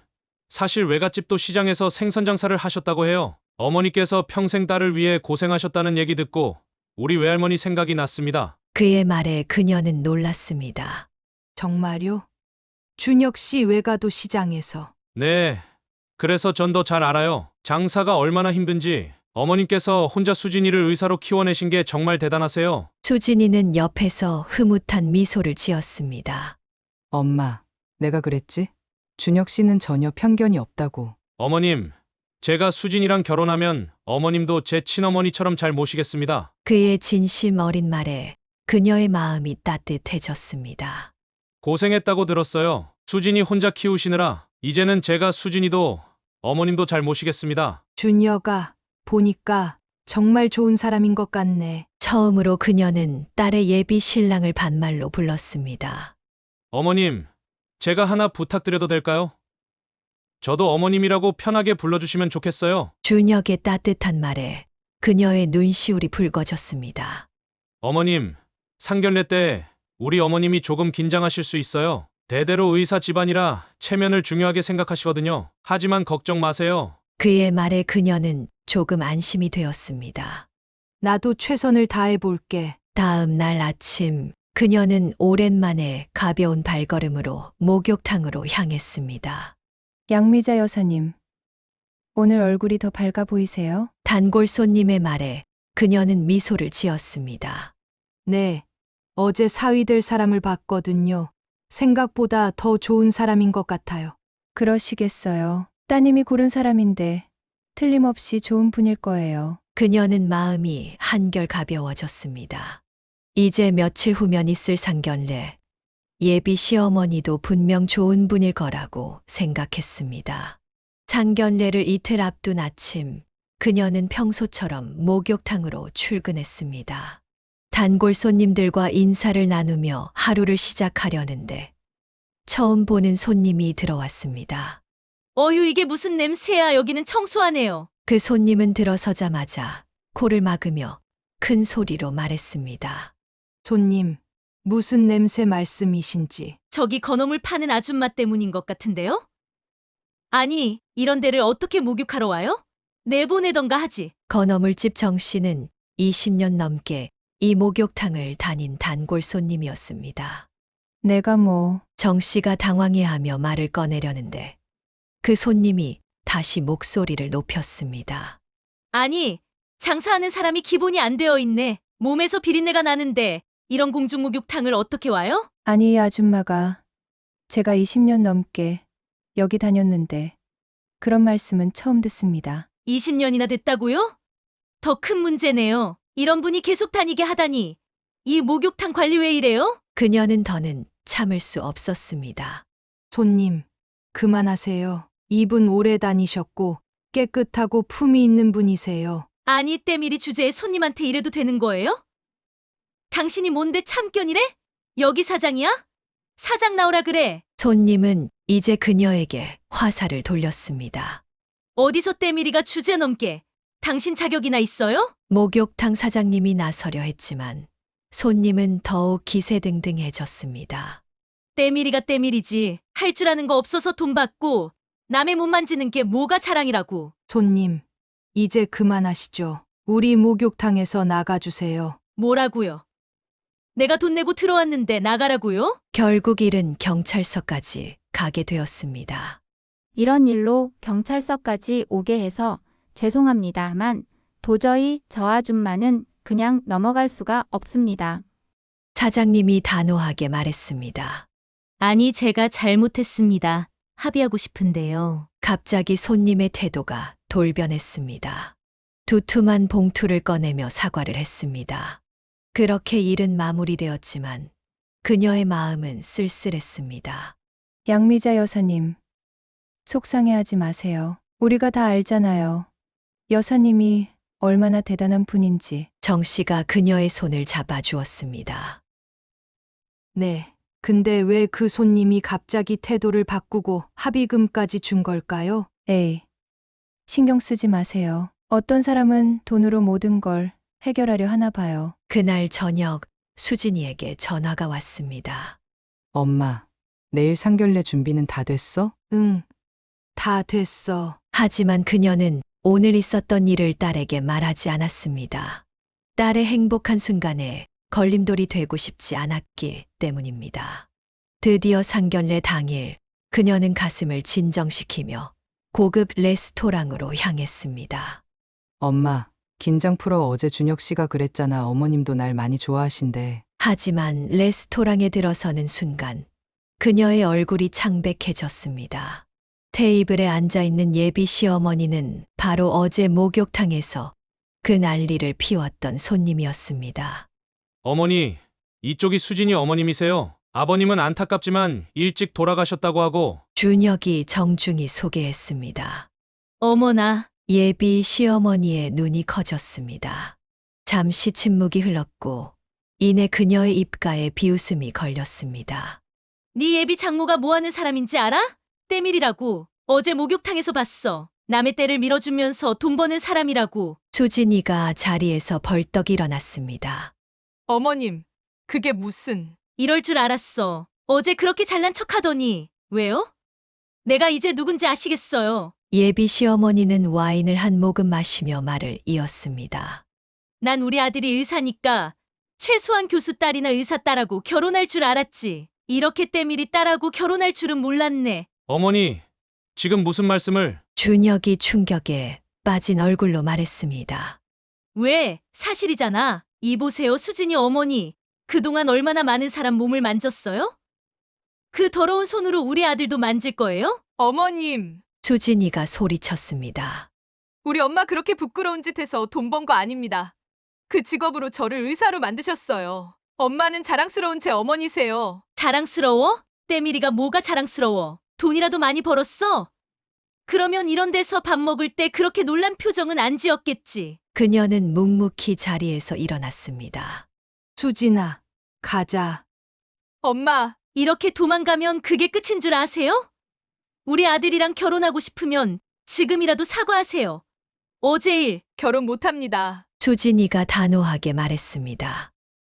사실 외갓집도 시장에서 생선 장사를 하셨다고 해요. 어머니께서 평생 딸을 위해 고생하셨다는 얘기 듣고 우리 외할머니 생각이 났습니다. 그의 말에 그녀는 놀랐습니다. 정말요? 준혁 씨 외가도 시장에서. 네, 그래서 전 더 잘 알아요. 장사가 얼마나 힘든지. 어머님께서 혼자 수진이를 의사로 키워내신 게 정말 대단하세요. 수진이는 옆에서 흐뭇한 미소를 지었습니다. 엄마, 내가 그랬지? 준혁 씨는 전혀 편견이 없다고. 어머님, 제가 수진이랑 결혼하면 어머님도 제 친어머니처럼 잘 모시겠습니다. 그의 진심 어린 말에 그녀의 마음이 따뜻해졌습니다. 고생했다고 들었어요. 수진이 혼자 키우시느라 이제는 제가 수진이도 어머님도 잘 모시겠습니다. 준혁아, 보니까 정말 좋은 사람인 것 같네. 처음으로 그녀는 딸의 예비 신랑을 반말로 불렀습니다. 어머님, 제가 하나 부탁드려도 될까요? 저도 어머님이라고 편하게 불러주시면 좋겠어요. 준혁의 따뜻한 말에 그녀의 눈시울이 붉어졌습니다. 어머님, 상견례 때 우리 어머님이 조금 긴장하실 수 있어요. 대대로 의사 집안이라 체면을 중요하게 생각하시거든요. 하지만 걱정 마세요. 그의 말에 그녀는 조금 안심이 되었습니다. 나도 최선을 다해 볼게. 다음 날 아침 그녀는 오랜만에 가벼운 발걸음으로 목욕탕으로 향했습니다. 양미자 여사님, 오늘 얼굴이 더 밝아 보이세요? 단골 손님의 말에 그녀는 미소를 지었습니다. 네. 어제 사위 될 사람을 봤거든요. 생각보다 더 좋은 사람인 것 같아요. 그러시겠어요. 따님이 고른 사람인데 틀림없이 좋은 분일 거예요. 그녀는 마음이 한결 가벼워졌습니다. 이제 며칠 후면 있을 상견례. 예비 시어머니도 분명 좋은 분일 거라고 생각했습니다. 상견례를 이틀 앞둔 아침, 그녀는 평소처럼 목욕탕으로 출근했습니다. 단골 손님들과 인사를 나누며 하루를 시작하려는데 처음 보는 손님이 들어왔습니다. 어휴, 이게 무슨 냄새야. 여기는 청소하네요. 그 손님은 들어서자마자 코를 막으며 큰 소리로 말했습니다. 손님, 무슨 냄새 말씀이신지. 저기 건어물 파는 아줌마 때문인 것 같은데요? 아니, 이런 데를 어떻게 목욕하러 와요? 내보내던가 하지. 건어물집 정 씨는 20년 넘게 이 목욕탕을 다닌 단골 손님이었습니다. 내가 뭐, 정 씨가 당황해하며 말을 꺼내려는데 그 손님이 다시 목소리를 높였습니다. 아니, 장사하는 사람이 기본이 안 되어 있네. 몸에서 비린내가 나는데 이런 공중 목욕탕을 어떻게 와요? 아니 이 아줌마가 제가 20년 넘게 여기 다녔는데 그런 말씀은 처음 듣습니다. 20년이나 됐다고요? 더 큰 문제네요. 이런 분이 계속 다니게 하다니. 이 목욕탕 관리 왜 이래요? 그녀는 더는 참을 수 없었습니다. 손님, 그만하세요. 이분 오래 다니셨고 깨끗하고 품이 있는 분이세요. 아니, 때밀이 주제에 손님한테 이래도 되는 거예요? 당신이 뭔데 참견이래? 여기 사장이야? 사장 나오라 그래. 손님은 이제 그녀에게 화살을 돌렸습니다. 어디서 때밀이가 주제 넘게. 당신 자격이나 있어요? 목욕탕 사장님이 나서려 했지만 손님은 더욱 기세등등해졌습니다. 때밀이가 때밀이지. 할 줄 아는 거 없어서 돈 받고 남의 몸 만지는 게 뭐가 자랑이라고. 손님, 이제 그만하시죠. 우리 목욕탕에서 나가주세요. 뭐라고요? 내가 돈 내고 들어왔는데 나가라고요? 결국 일은 경찰서까지 가게 되었습니다. 이런 일로 경찰서까지 오게 해서 죄송합니다만 도저히 저 아줌마는 그냥 넘어갈 수가 없습니다. 사장님이 단호하게 말했습니다. 아니, 제가 잘못했습니다. 합의하고 싶은데요. 갑자기 손님의 태도가 돌변했습니다. 두툼한 봉투를 꺼내며 사과를 했습니다. 그렇게 일은 마무리되었지만 그녀의 마음은 쓸쓸했습니다. 양미자 여사님, 속상해하지 마세요. 우리가 다 알잖아요. 여사님이 얼마나 대단한 분인지. 정 씨가 그녀의 손을 잡아주었습니다. 네. 근데 왜 그 손님이 갑자기 태도를 바꾸고 합의금까지 준 걸까요? 에이, 신경 쓰지 마세요. 어떤 사람은 돈으로 모든 걸 해결하려 하나 봐요. 그날 저녁 수진이에게 전화가 왔습니다. 엄마, 내일 상견례 준비는 다 됐어? 응, 다 됐어. 하지만 그녀는 오늘 있었던 일을 딸에게 말하지 않았습니다. 딸의 행복한 순간에 걸림돌이 되고 싶지 않았기 때문입니다. 드디어 상견례 당일 그녀는 가슴을 진정시키며 고급 레스토랑으로 향했습니다. 엄마, 긴장 풀어. 어제 준혁 씨가 그랬잖아. 어머님도 날 많이 좋아하신대. 하지만 레스토랑에 들어서는 순간 그녀의 얼굴이 창백해졌습니다. 테이블에 앉아있는 예비 시어머니는 바로 어제 목욕탕에서 그 난리를 피웠던 손님이었습니다. 어머니, 이쪽이 수진이 어머님이세요. 아버님은 안타깝지만 일찍 돌아가셨다고 하고. 준혁이 정중히 소개했습니다. 어머나, 예비 시어머니의 눈이 커졌습니다. 잠시 침묵이 흘렀고 이내 그녀의 입가에 비웃음이 걸렸습니다. 네 예비 장모가 뭐 하는 사람인지 알아? 때밀이라고. 어제 목욕탕에서 봤어. 남의 때를 밀어주면서 돈 버는 사람이라고. 수진이가 자리에서 벌떡 일어났습니다. 어머님, 그게 무슨... 이럴 줄 알았어. 어제 그렇게 잘난 척하더니. 왜요? 내가 이제 누군지 아시겠어요. 예비 시어머니는 와인을 한 모금 마시며 말을 이었습니다. 난 우리 아들이 의사니까 최소한 교수 딸이나 의사 딸하고 결혼할 줄 알았지. 이렇게 때밀이 딸하고 결혼할 줄은 몰랐네. 어머니, 지금 무슨 말씀을? 준혁이 충격에 빠진 얼굴로 말했습니다. 왜? 사실이잖아. 이 보세요, 수진이 어머니. 그동안 얼마나 많은 사람 몸을 만졌어요? 그 더러운 손으로 우리 아들도 만질 거예요? 어머님, 수진이가 소리쳤습니다. 우리 엄마 그렇게 부끄러운 짓 해서 돈 번 거 아닙니다. 그 직업으로 저를 의사로 만드셨어요. 엄마는 자랑스러운 제 어머니세요. 자랑스러워? 때밀이가 뭐가 자랑스러워? 돈이라도 많이 벌었어? 그러면 이런 데서 밥 먹을 때 그렇게 놀란 표정은 안 지었겠지. 그녀는 묵묵히 자리에서 일어났습니다. 수진아, 가자. 엄마, 이렇게 도망가면 그게 끝인 줄 아세요? 우리 아들이랑 결혼하고 싶으면 지금이라도 사과하세요. 어제 일. 결혼 못합니다. 수진이가 단호하게 말했습니다.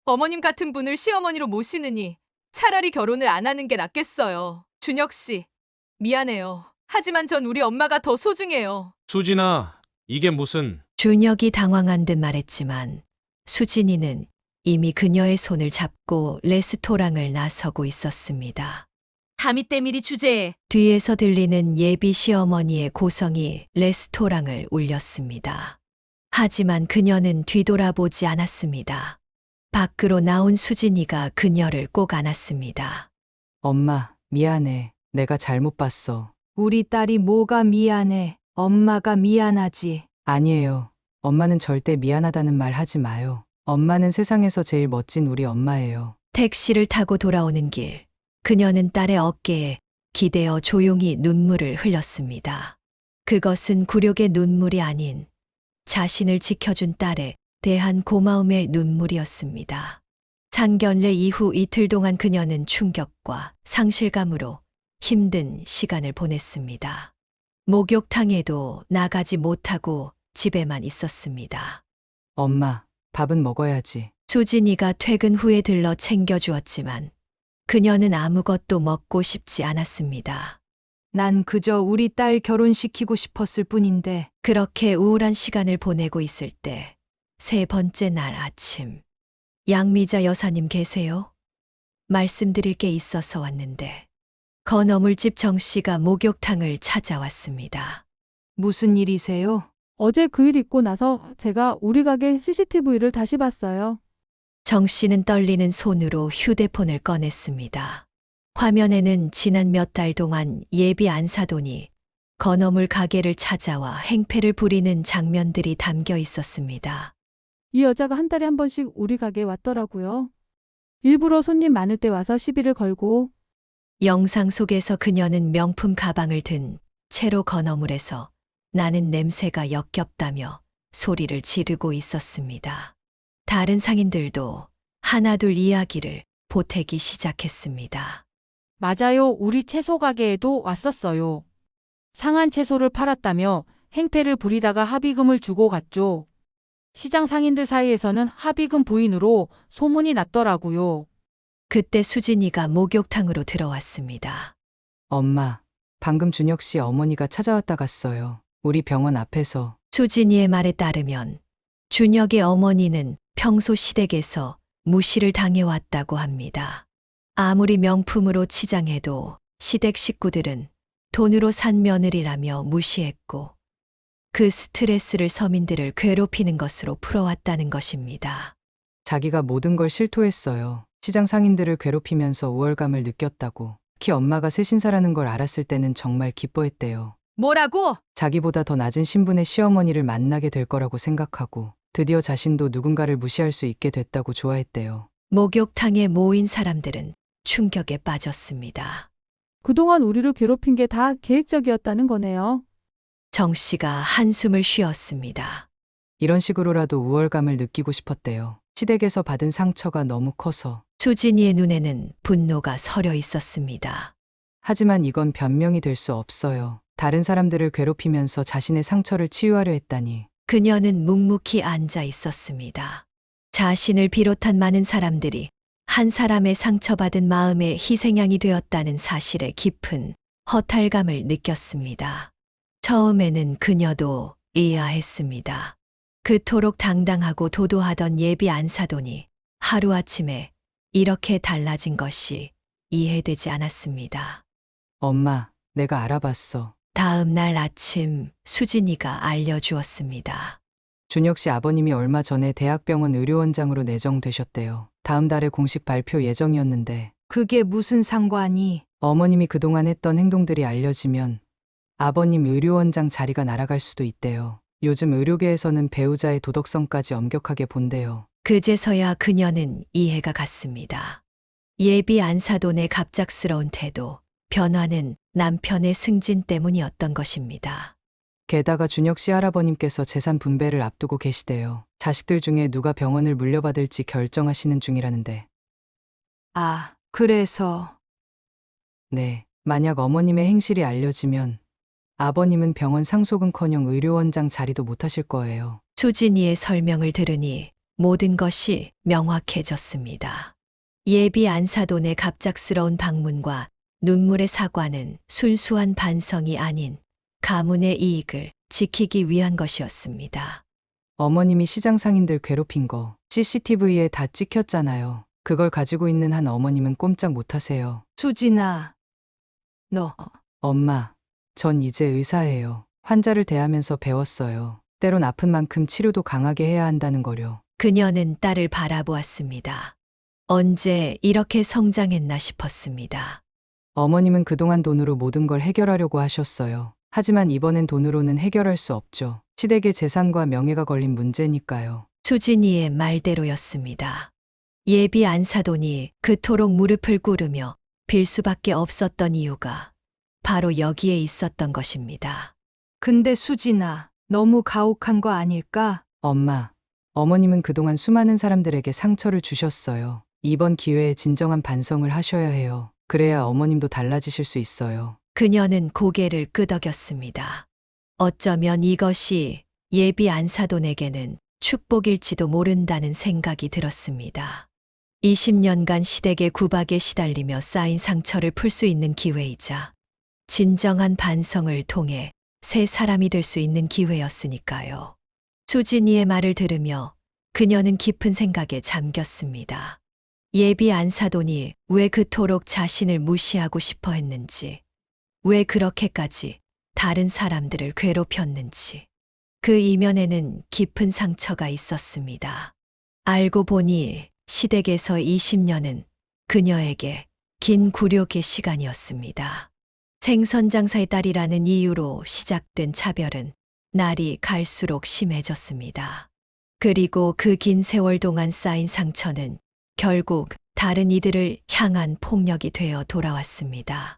어머님 같은 분을 시어머니로 모시느니 차라리 결혼을 안 하는 게 낫겠어요. 준혁 씨, 미안해요. 하지만 전 우리 엄마가 더 소중해요. 수진아, 이게 무슨... 준혁이 당황한 듯 말했지만 수진이는 이미 그녀의 손을 잡고 레스토랑을 나서고 있었습니다. 담이 때밀이 주제에. 뒤에서 들리는 예비 시어머니의 고성이 레스토랑을 울렸습니다. 하지만 그녀는 뒤돌아보지 않았습니다. 밖으로 나온 수진이가 그녀를 꼭 안았습니다. 엄마, 미안해. 내가 잘못 봤어. 우리 딸이 뭐가 미안해. 엄마가 미안하지. 아니에요. 엄마는 절대 미안하다는 말 하지 마요. 엄마는 세상에서 제일 멋진 우리 엄마예요. 택시를 타고 돌아오는 길, 그녀는 딸의 어깨에 기대어 조용히 눈물을 흘렸습니다. 그것은 굴욕의 눈물이 아닌 자신을 지켜준 딸에 대한 고마움의 눈물이었습니다. 상견례 이후 이틀 동안 그녀는 충격과 상실감으로 힘든 시간을 보냈습니다. 목욕탕에도 나가지 못하고 집에만 있었습니다. 엄마, 밥은 먹어야지. 수진이가 퇴근 후에 들러 챙겨주었지만 그녀는 아무것도 먹고 싶지 않았습니다. 난 그저 우리 딸 결혼시키고 싶었을 뿐인데. 그렇게 우울한 시간을 보내고 있을 때 세 번째 날 아침. 양미자 여사님 계세요? 말씀드릴 게 있어서 왔는데. 건어물집 정 씨가 목욕탕을 찾아왔습니다. 무슨 일이세요? 어제 그 일 있고 나서 제가 우리 가게 CCTV를 다시 봤어요. 정 씨는 떨리는 손으로 휴대폰을 꺼냈습니다. 화면에는 지난 몇 달 동안 예비 안사돈이 건어물 가게를 찾아와 행패를 부리는 장면들이 담겨 있었습니다. 이 여자가 한 달에 한 번씩 우리 가게에 왔더라고요. 일부러 손님 많을 때 와서 시비를 걸고. 영상 속에서 그녀는 명품 가방을 든 채로 건어물에서 나는 냄새가 역겹다며 소리를 지르고 있었습니다. 다른 상인들도 하나둘 이야기를 보태기 시작했습니다. 맞아요. 우리 채소 가게에도 왔었어요. 상한 채소를 팔았다며 행패를 부리다가 합의금을 주고 갔죠. 시장 상인들 사이에서는 합의금 부인으로 소문이 났더라고요. 그때 수진이가 목욕탕으로 들어왔습니다. 엄마, 방금 준혁 씨 어머니가 찾아왔다 갔어요. 우리 병원 앞에서. 수진이의 말에 따르면 준혁의 어머니는 평소 시댁에서 무시를 당해왔다고 합니다. 아무리 명품으로 치장해도 시댁 식구들은 돈으로 산 며느리라며 무시했고 그 스트레스를 서민들을 괴롭히는 것으로 풀어왔다는 것입니다. 자기가 모든 걸 실토했어요. 시장 상인들을 괴롭히면서 우월감을 느꼈다고. 특히 엄마가 새 신사라는 걸 알았을 때는 정말 기뻐했대요. 뭐라고? 자기보다 더 낮은 신분의 시어머니를 만나게 될 거라고 생각하고 드디어 자신도 누군가를 무시할 수 있게 됐다고 좋아했대요. 목욕탕에 모인 사람들은 충격에 빠졌습니다. 그동안 우리를 괴롭힌 게 다 계획적이었다는 거네요. 정 씨가 한숨을 쉬었습니다. 이런 식으로라도 우월감을 느끼고 싶었대요. 시댁에서 받은 상처가 너무 커서. 수진이의 눈에는 분노가 서려 있었습니다. 하지만 이건 변명이 될 수 없어요. 다른 사람들을 괴롭히면서 자신의 상처를 치유하려 했다니. 그녀는 묵묵히 앉아 있었습니다. 자신을 비롯한 많은 사람들이 한 사람의 상처받은 마음의 희생양이 되었다는 사실에 깊은 허탈감을 느꼈습니다. 처음에는 그녀도 의아했습니다. 그토록 당당하고 도도하던 예비 안사돈이 하루아침에 이렇게 달라진 것이 이해되지 않았습니다. 엄마, 내가 알아봤어. 다음 날 아침 수진이가 알려주었습니다. 준혁 씨 아버님이 얼마 전에 대학병원 의료원장으로 내정되셨대요. 다음 달에 공식 발표 예정이었는데. 그게 무슨 상관이? 어머님이 그동안 했던 행동들이 알려지면 아버님 의료원장 자리가 날아갈 수도 있대요. 요즘 의료계에서는 배우자의 도덕성까지 엄격하게 본대요. 그제서야 그녀는 이해가 갔습니다. 예비 안사돈의 갑작스러운 태도, 변화는 남편의 승진 때문이었던 것입니다. 게다가 준혁 씨 할아버님께서 재산 분배를 앞두고 계시대요. 자식들 중에 누가 병원을 물려받을지 결정하시는 중이라는데. 아, 그래서. 네, 만약 어머님의 행실이 알려지면 아버님은 병원 상속은커녕 의료원장 자리도 못하실 거예요. 수진이의 설명을 들으니 모든 것이 명확해졌습니다. 예비 안사돈의 갑작스러운 방문과 눈물의 사과는 순수한 반성이 아닌 가문의 이익을 지키기 위한 것이었습니다. 어머님이 시장 상인들 괴롭힌 거 CCTV에 다 찍혔잖아요. 그걸 가지고 있는 한 어머님은 꼼짝 못하세요. 수진아, 너. 엄마, 전 이제 의사예요. 환자를 대하면서 배웠어요. 때론 아픈 만큼 치료도 강하게 해야 한다는 거요. 그녀는 딸을 바라보았습니다. 언제 이렇게 성장했나 싶었습니다. 어머님은 그동안 돈으로 모든 걸 해결하려고 하셨어요. 하지만 이번엔 돈으로는 해결할 수 없죠. 시댁의 재산과 명예가 걸린 문제니까요. 수진이의 말대로였습니다. 예비 안사돈이 그토록 무릎을 꿇으며 빌 수밖에 없었던 이유가 바로 여기에 있었던 것입니다. 근데 수진아, 너무 가혹한 거 아닐까? 엄마, 어머님은 그동안 수많은 사람들에게 상처를 주셨어요. 이번 기회에 진정한 반성을 하셔야 해요. 그래야 어머님도 달라지실 수 있어요. 그녀는 고개를 끄덕였습니다. 어쩌면 이것이 예비 안사돈에게는 축복일지도 모른다는 생각이 들었습니다. 20년간 시댁의 구박에 시달리며 쌓인 상처를 풀 수 있는 기회이자 진정한 반성을 통해 새 사람이 될 수 있는 기회였으니까요. 수진이의 말을 들으며 그녀는 깊은 생각에 잠겼습니다. 예비 안사돈이 왜 그토록 자신을 무시하고 싶어 했는지, 왜 그렇게까지 다른 사람들을 괴롭혔는지, 그 이면에는 깊은 상처가 있었습니다. 알고 보니 시댁에서 20년은 그녀에게 긴 굴욕의 시간이었습니다. 생선장사의 딸이라는 이유로 시작된 차별은 날이 갈수록 심해졌습니다. 그리고 그 긴 세월 동안 쌓인 상처는 결국 다른 이들을 향한 폭력이 되어 돌아왔습니다.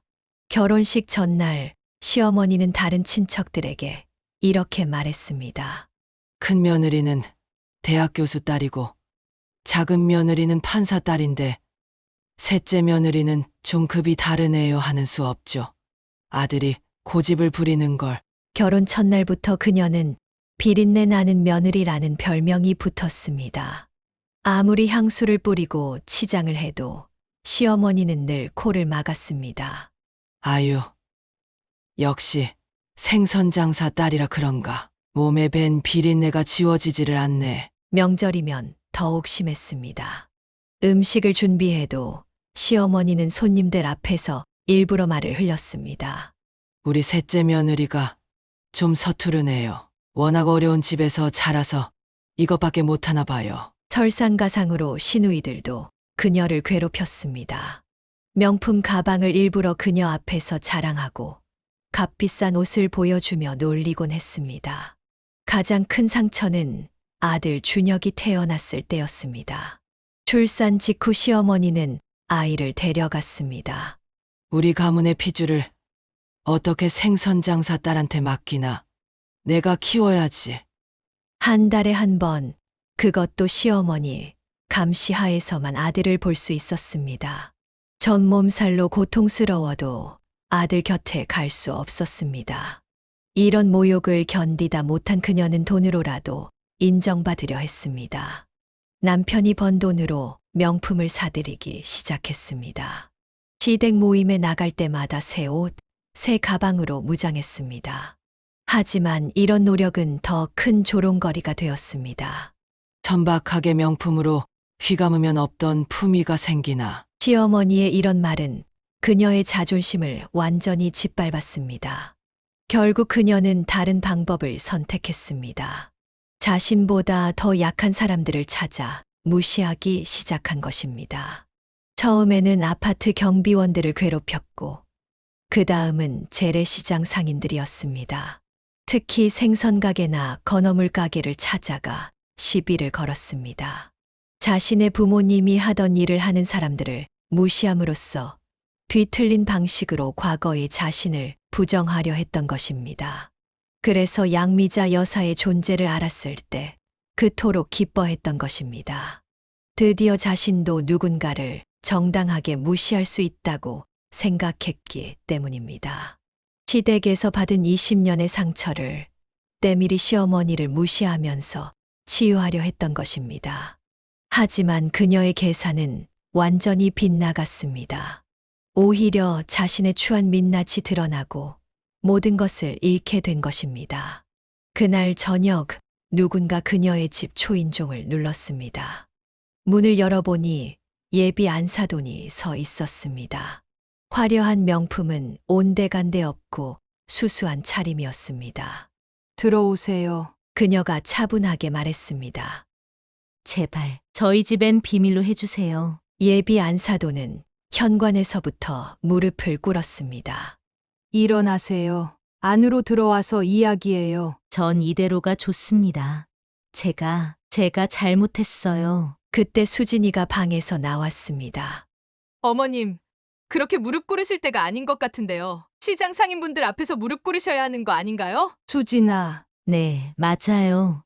결혼식 전날 시어머니는 다른 친척들에게 이렇게 말했습니다. 큰 며느리는 대학 교수 딸이고 작은 며느리는 판사 딸인데 셋째 며느리는 좀 급이 다르네요 하는 수 없죠. 아들이 고집을 부리는 걸. 결혼 첫날부터 그녀는 비린내 나는 며느리라는 별명이 붙었습니다. 아무리 향수를 뿌리고 치장을 해도 시어머니는 늘 코를 막았습니다. 아유, 역시 생선장사 딸이라 그런가. 몸에 밴 비린내가 지워지지를 않네. 명절이면 더욱 심했습니다. 음식을 준비해도 시어머니는 손님들 앞에서 일부러 말을 흘렸습니다. 우리 셋째 며느리가 좀 서투르네요. 워낙 어려운 집에서 자라서 이것밖에 못하나 봐요. 설상가상으로 시누이들도 그녀를 괴롭혔습니다. 명품 가방을 일부러 그녀 앞에서 자랑하고 값비싼 옷을 보여주며 놀리곤 했습니다. 가장 큰 상처는 아들 준혁이 태어났을 때였습니다. 출산 직후 시어머니는 아이를 데려갔습니다. 우리 가문의 피줄을 어떻게 생선장사 딸한테 맡기나. 내가 키워야지. 한 달에 한 번, 그것도 시어머니 감시하에서만 아들을 볼 수 있었습니다. 전 몸살로 고통스러워도 아들 곁에 갈 수 없었습니다. 이런 모욕을 견디다 못한 그녀는 돈으로라도 인정받으려 했습니다. 남편이 번 돈으로 명품을 사들이기 시작했습니다. 시댁 모임에 나갈 때마다 새 옷, 새 가방으로 무장했습니다. 하지만 이런 노력은 더 큰 조롱거리가 되었습니다. 천박하게 명품으로 휘감으면 없던 품위가 생기나. 시어머니의 이런 말은 그녀의 자존심을 완전히 짓밟았습니다. 결국 그녀는 다른 방법을 선택했습니다. 자신보다 더 약한 사람들을 찾아 무시하기 시작한 것입니다. 처음에는 아파트 경비원들을 괴롭혔고, 그 다음은 재래시장 상인들이었습니다. 특히 생선가게나 건어물 가게를 찾아가 시비를 걸었습니다. 자신의 부모님이 하던 일을 하는 사람들을 무시함으로써 뒤틀린 방식으로 과거의 자신을 부정하려 했던 것입니다. 그래서 양미자 여사의 존재를 알았을 때 그토록 기뻐했던 것입니다. 드디어 자신도 누군가를 정당하게 무시할 수 있다고 생각했기 때문입니다. 시댁에서 받은 20년의 상처를 때밀이 시어머니를 무시하면서 치유하려 했던 것입니다. 하지만 그녀의 계산은 완전히 빗나갔습니다. 오히려 자신의 추한 민낯이 드러나고 모든 것을 잃게 된 것입니다. 그날 저녁 누군가 그녀의 집 초인종을 눌렀습니다. 문을 열어보니 예비 안사돈이 서 있었습니다. 화려한 명품은 온데간데 없고 수수한 차림이었습니다. 들어오세요. 그녀가 차분하게 말했습니다. 제발 저희 집엔 비밀로 해주세요. 예비 안사돈은 현관에서부터 무릎을 꿇었습니다. 일어나세요. 안으로 들어와서 이야기해요. 전 이대로가 좋습니다. 제가 잘못했어요. 그때 수진이가 방에서 나왔습니다. 어머님, 그렇게 무릎 꿇으실 때가 아닌 것 같은데요. 시장 상인분들 앞에서 무릎 꿇으셔야 하는 거 아닌가요? 수진아, 네, 맞아요.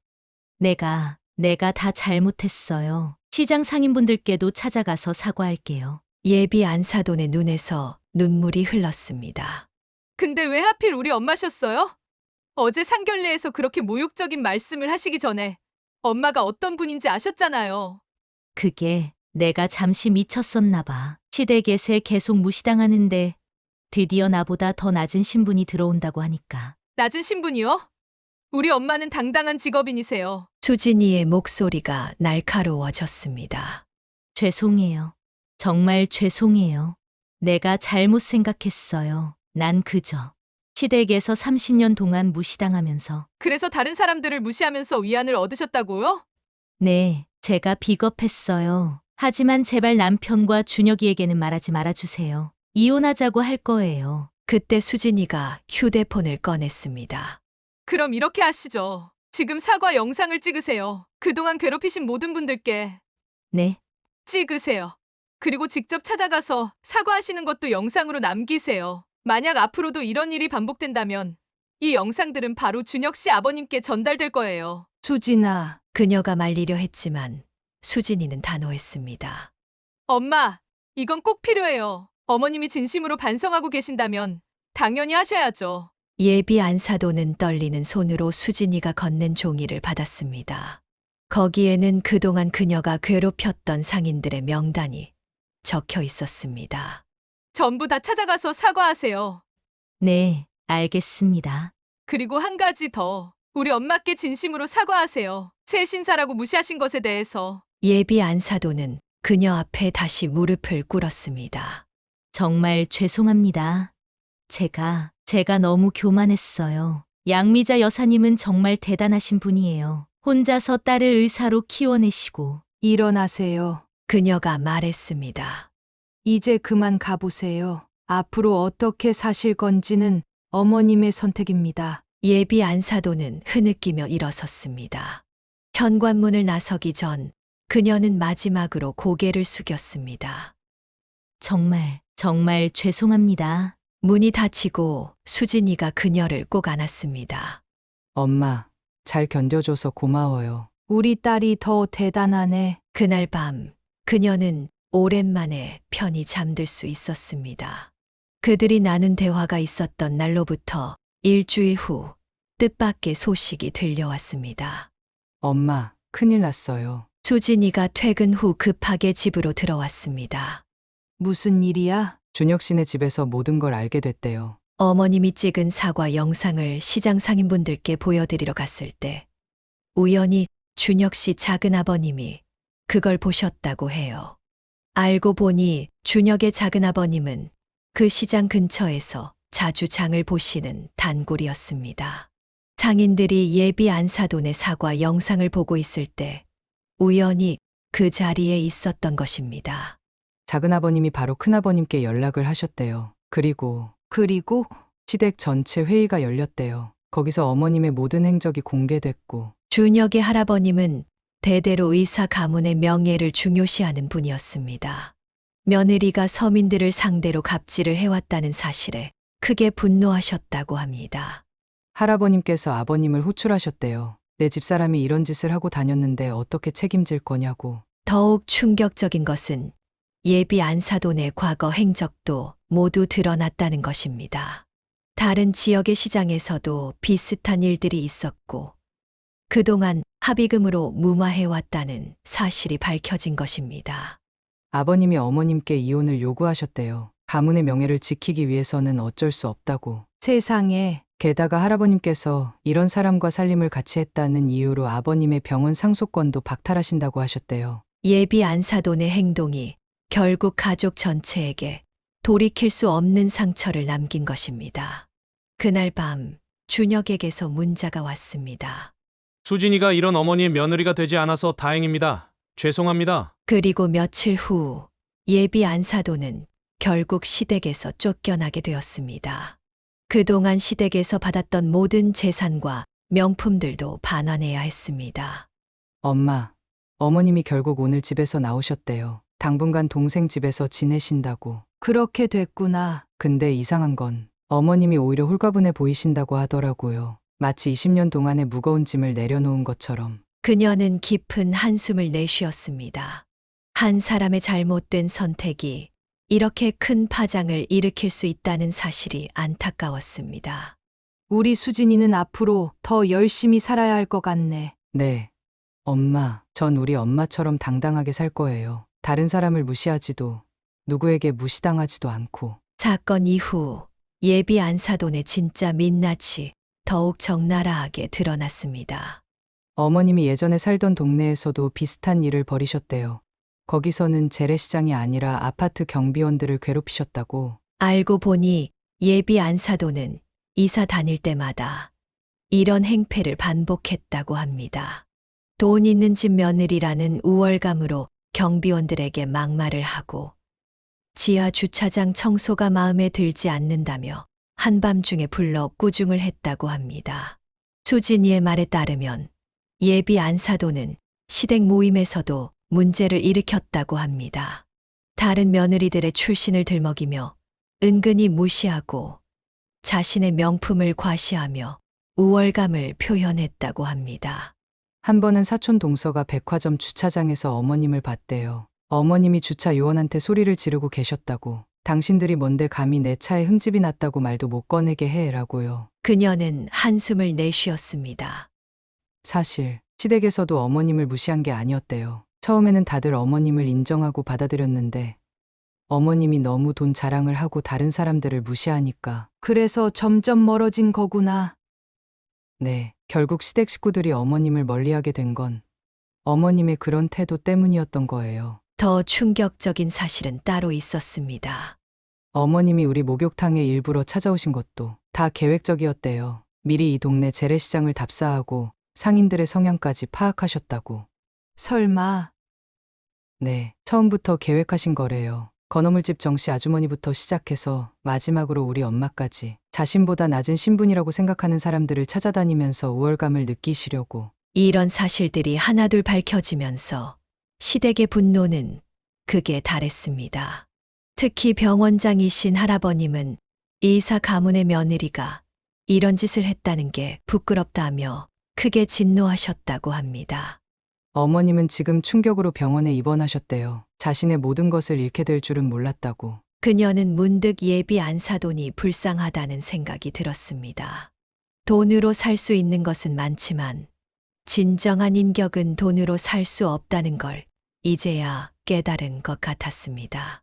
내가 다 잘못했어요. 시장 상인분들께도 찾아가서 사과할게요. 예비 안사돈의 눈에서 눈물이 흘렀습니다. 근데 왜 하필 우리 엄마셨어요? 어제 상견례에서 그렇게 모욕적인 말씀을 하시기 전에 엄마가 어떤 분인지 아셨잖아요. 그게 내가 잠시 미쳤었나 봐. 시댁에서 계속 무시당하는데 드디어 나보다 더 낮은 신분이 들어온다고 하니까. 낮은 신분이요? 우리 엄마는 당당한 직업인이세요. 수진이의 목소리가 날카로워졌습니다. 죄송해요. 정말 죄송해요. 내가 잘못 생각했어요. 난 그저 시댁에서 30년 동안 무시당하면서. 그래서 다른 사람들을 무시하면서 위안을 얻으셨다고요? 네, 제가 비겁했어요. 하지만 제발 남편과 준혁이에게는 말하지 말아주세요. 이혼하자고 할 거예요. 그때 수진이가 휴대폰을 꺼냈습니다. 그럼 이렇게 하시죠. 지금 사과 영상을 찍으세요. 그동안 괴롭히신 모든 분들께 네, 찍으세요. 그리고 직접 찾아가서 사과하시는 것도 영상으로 남기세요. 만약 앞으로도 이런 일이 반복된다면 이 영상들은 바로 준혁 씨 아버님께 전달될 거예요. 수진아. 그녀가 말리려 했지만 수진이는 단호했습니다. 엄마, 이건 꼭 필요해요. 어머님이 진심으로 반성하고 계신다면 당연히 하셔야죠. 예비 안사돈은 떨리는 손으로 수진이가 건넨 종이를 받았습니다. 거기에는 그동안 그녀가 괴롭혔던 상인들의 명단이 적혀 있었습니다. 전부 다 찾아가서 사과하세요. 네, 알겠습니다. 그리고 한 가지 더. 우리 엄마께 진심으로 사과하세요. 새 신사라고 무시하신 것에 대해서. 예비 안사돈은 그녀 앞에 다시 무릎을 꿇었습니다. 정말 죄송합니다. 제가 너무 교만했어요. 양미자 여사님은 정말 대단하신 분이에요. 혼자서 딸을 의사로 키워내시고. 일어나세요. 그녀가 말했습니다. 이제 그만 가보세요. 앞으로 어떻게 사실 건지는 어머님의 선택입니다. 예비 안사돈은 흐느끼며 일어섰습니다. 현관문을 나서기 전 그녀는 마지막으로 고개를 숙였습니다. 정말 죄송합니다. 문이 닫히고 수진이가 그녀를 꼭 안았습니다. 엄마, 잘 견뎌줘서 고마워요. 우리 딸이 더 대단하네. 그날 밤 그녀는 오랜만에 편히 잠들 수 있었습니다. 그들이 나눈 대화가 있었던 날로부터 일주일 후 뜻밖의 소식이 들려왔습니다. 엄마, 큰일 났어요. 수진이가 퇴근 후 급하게 집으로 들어왔습니다. 무슨 일이야? 준혁 씨네 집에서 모든 걸 알게 됐대요. 어머님이 찍은 사과 영상을 시장 상인분들께 보여드리러 갔을 때 우연히 준혁 씨 작은 아버님이 그걸 보셨다고 해요. 알고 보니 준혁의 작은 아버님은 그 시장 근처에서 자주 장을 보시는 단골이었습니다. 상인들이 예비 안사돈의 사과 영상을 보고 있을 때 우연히 그 자리에 있었던 것입니다. 작은아버님이 바로 큰아버님께 연락을 하셨대요. 그리고 시댁 전체 회의가 열렸대요. 거기서 어머님의 모든 행적이 공개됐고 준혁의 할아버님은 대대로 의사 가문의 명예를 중요시하는 분이었습니다. 며느리가 서민들을 상대로 갑질을 해왔다는 사실에 크게 분노하셨다고 합니다. 할아버님께서 아버님을 호출하셨대요. 내 집사람이 이런 짓을 하고 다녔는데 어떻게 책임질 거냐고. 더욱 충격적인 것은 예비 안사돈의 과거 행적도 모두 드러났다는 것입니다. 다른 지역의 시장에서도 비슷한 일들이 있었고 그동안 합의금으로 무마해왔다는 사실이 밝혀진 것입니다. 아버님이 어머님께 이혼을 요구하셨대요. 가문의 명예를 지키기 위해서는 어쩔 수 없다고. 세상에. 게다가 할아버님께서 이런 사람과 살림을 같이 했다는 이유로 아버님의 병원 상속권도 박탈하신다고 하셨대요. 예비 안사돈의 행동이 결국 가족 전체에게 돌이킬 수 없는 상처를 남긴 것입니다. 그날 밤 준혁에게서 문자가 왔습니다. 수진이가 이런 어머니의 며느리가 되지 않아서 다행입니다. 죄송합니다. 그리고 며칠 후 예비 안사돈은 결국 시댁에서 쫓겨나게 되었습니다. 그동안 시댁에서 받았던 모든 재산과 명품들도 반환해야 했습니다. 엄마, 어머님이 결국 오늘 집에서 나오셨대요. 당분간 동생 집에서 지내신다고. 그렇게 됐구나. 근데 이상한 건 어머님이 오히려 홀가분해 보이신다고 하더라고요. 마치 20년 동안의 무거운 짐을 내려놓은 것처럼. 그녀는 깊은 한숨을 내쉬었습니다. 한 사람의 잘못된 선택이 이렇게 큰 파장을 일으킬 수 있다는 사실이 안타까웠습니다. 우리 수진이는 앞으로 더 열심히 살아야 할 것 같네. 네. 엄마, 전 우리 엄마처럼 당당하게 살 거예요. 다른 사람을 무시하지도 누구에게 무시당하지도 않고. 사건 이후 예비 안사돈의 진짜 민낯이 더욱 적나라하게 드러났습니다. 어머님이 예전에 살던 동네에서도 비슷한 일을 벌이셨대요. 거기서는 재래시장이 아니라 아파트 경비원들을 괴롭히셨다고. 알고 보니 예비 안사돈은 이사 다닐 때마다 이런 행패를 반복했다고 합니다. 돈 있는 집 며느리라는 우월감으로 경비원들에게 막말을 하고 지하 주차장 청소가 마음에 들지 않는다며 한밤중에 불러 꾸중을 했다고 합니다. 수진이의 말에 따르면 예비 안사돈은 시댁 모임에서도 문제를 일으켰다고 합니다. 다른 며느리들의 출신을 들먹이며 은근히 무시하고 자신의 명품을 과시하며 우월감을 표현했다고 합니다. 한 번은 사촌 동서가 백화점 주차장에서 어머님을 봤대요. 어머님이 주차 요원한테 소리를 지르고 계셨다고. 당신들이 뭔데 감히 내 차에 흠집이 났다고 말도 못 꺼내게 해라고요. 그녀는 한숨을 내쉬었습니다. 사실 시댁에서도 어머님을 무시한 게 아니었대요. 처음에는 다들 어머님을 인정하고 받아들였는데 어머님이 너무 돈 자랑을 하고 다른 사람들을 무시하니까 그래서 점점 멀어진 거구나. 네, 결국 시댁 식구들이 어머님을 멀리하게 된 건 어머님의 그런 태도 때문이었던 거예요. 더 충격적인 사실은 따로 있었습니다. 어머님이 우리 목욕탕에 일부러 찾아오신 것도 다 계획적이었대요. 미리 이 동네 재래시장을 답사하고 상인들의 성향까지 파악하셨다고. 설마. 네, 처음부터 계획하신 거래요. 건어물집 정씨 아주머니부터 시작해서 마지막으로 우리 엄마까지 자신보다 낮은 신분이라고 생각하는 사람들을 찾아다니면서 우월감을 느끼시려고. 이런 사실들이 하나둘 밝혀지면서 시댁의 분노는 극에 달했습니다. 특히 병원장이신 할아버님은 이사 가문의 며느리가 이런 짓을 했다는 게 부끄럽다며 크게 진노하셨다고 합니다. 어머님은 지금 충격으로 병원에 입원하셨대요. 자신의 모든 것을 잃게 될 줄은 몰랐다고. 그녀는 문득 예비 안사돈이 불쌍하다는 생각이 들었습니다. 돈으로 살 수 있는 것은 많지만 진정한 인격은 돈으로 살 수 없다는 걸 이제야 깨달은 것 같았습니다.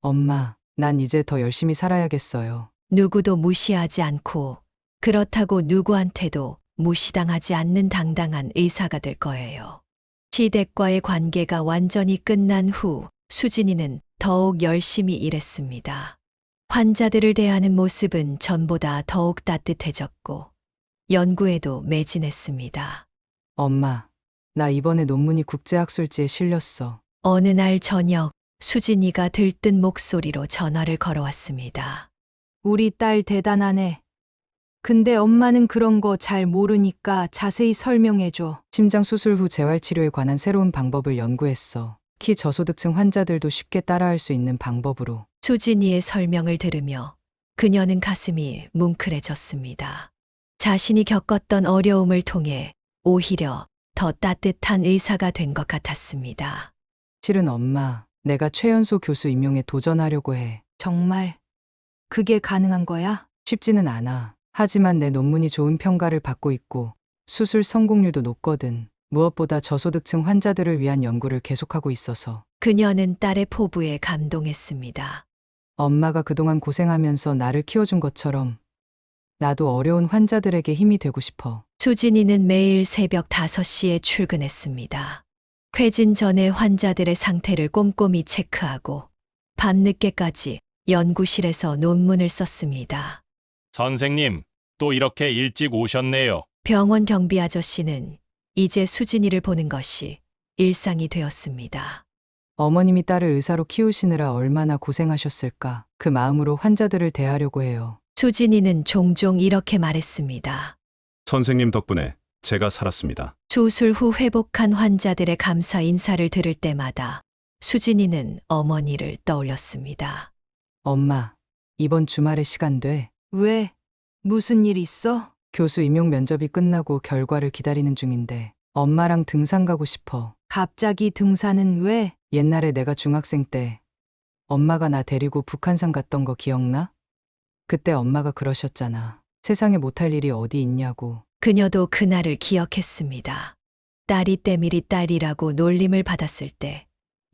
엄마, 난 이제 더 열심히 살아야겠어요. 누구도 무시하지 않고 그렇다고 누구한테도 무시당하지 않는 당당한 의사가 될 거예요. 시댁과의 관계가 완전히 끝난 후 수진이는 더욱 열심히 일했습니다. 환자들을 대하는 모습은 전보다 더욱 따뜻해졌고 연구에도 매진했습니다. 엄마, 나 이번에 논문이 국제학술지에 실렸어. 어느 날 저녁 수진이가 들뜬 목소리로 전화를 걸어왔습니다. 우리 딸 대단하네. 근데 엄마는 그런 거 잘 모르니까 자세히 설명해줘. 심장 수술 후 재활치료에 관한 새로운 방법을 연구했어. 키 저소득층 환자들도 쉽게 따라할 수 있는 방법으로. 수진이의 설명을 들으며 그녀는 가슴이 뭉클해졌습니다. 자신이 겪었던 어려움을 통해 오히려 더 따뜻한 의사가 된 것 같았습니다. 실은 엄마, 내가 최연소 교수 임용에 도전하려고 해. 정말? 그게 가능한 거야? 쉽지는 않아. 하지만 내 논문이 좋은 평가를 받고 있고 수술 성공률도 높거든. 무엇보다 저소득층 환자들을 위한 연구를 계속하고 있어서. 그녀는 딸의 포부에 감동했습니다. 엄마가 그동안 고생하면서 나를 키워준 것처럼 나도 어려운 환자들에게 힘이 되고 싶어. 수진이는 매일 새벽 5시에 출근했습니다. 퇴진 전에 환자들의 상태를 꼼꼼히 체크하고 밤늦게까지 연구실에서 논문을 썼습니다. 선생님, 또 이렇게 일찍 오셨네요. 병원 경비 아저씨는 이제 수진이를 보는 것이 일상이 되었습니다. 어머님이 딸을 의사로 키우시느라 얼마나 고생하셨을까. 그 마음으로 환자들을 대하려고 해요. 수진이는 종종 이렇게 말했습니다. 선생님 덕분에 제가 살았습니다. 수술 후 회복한 환자들의 감사 인사를 들을 때마다 수진이는 어머니를 떠올렸습니다. 엄마, 이번 주말에 시간 돼? 왜? 무슨 일 있어? 교수 임용 면접이 끝나고 결과를 기다리는 중인데 엄마랑 등산 가고 싶어. 갑자기 등산은 왜? 옛날에 내가 중학생 때 엄마가 나 데리고 북한산 갔던 거 기억나? 그때 엄마가 그러셨잖아. 세상에 못할 일이 어디 있냐고. 그녀도 그날을 기억했습니다. 딸이 때밀이 딸이라고 놀림을 받았을 때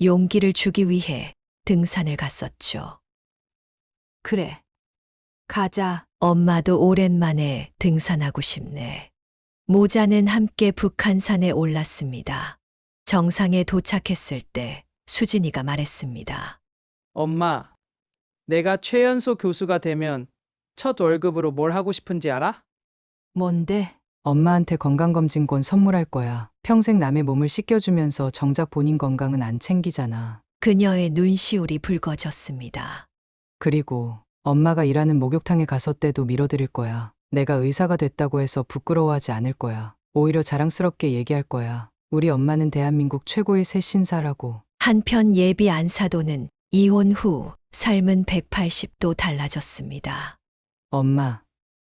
용기를 주기 위해 등산을 갔었죠. 그래. 가자. 엄마도 오랜만에 등산하고 싶네. 모자는 함께 북한산에 올랐습니다. 정상에 도착했을 때 수진이가 말했습니다. 엄마, 내가 최연소 교수가 되면 첫 월급으로 뭘 하고 싶은지 알아? 뭔데? 엄마한테 건강검진권 선물할 거야. 평생 남의 몸을 씻겨주면서 정작 본인 건강은 안 챙기잖아. 그녀의 눈시울이 붉어졌습니다. 그리고 엄마가 일하는 목욕탕에 가서 때도 밀어드릴 거야. 내가 의사가 됐다고 해서 부끄러워하지 않을 거야. 오히려 자랑스럽게 얘기할 거야. 우리 엄마는 대한민국 최고의 새신사라고. 한편 예비 안사도는 이혼 후 삶은 180도 달라졌습니다. 엄마,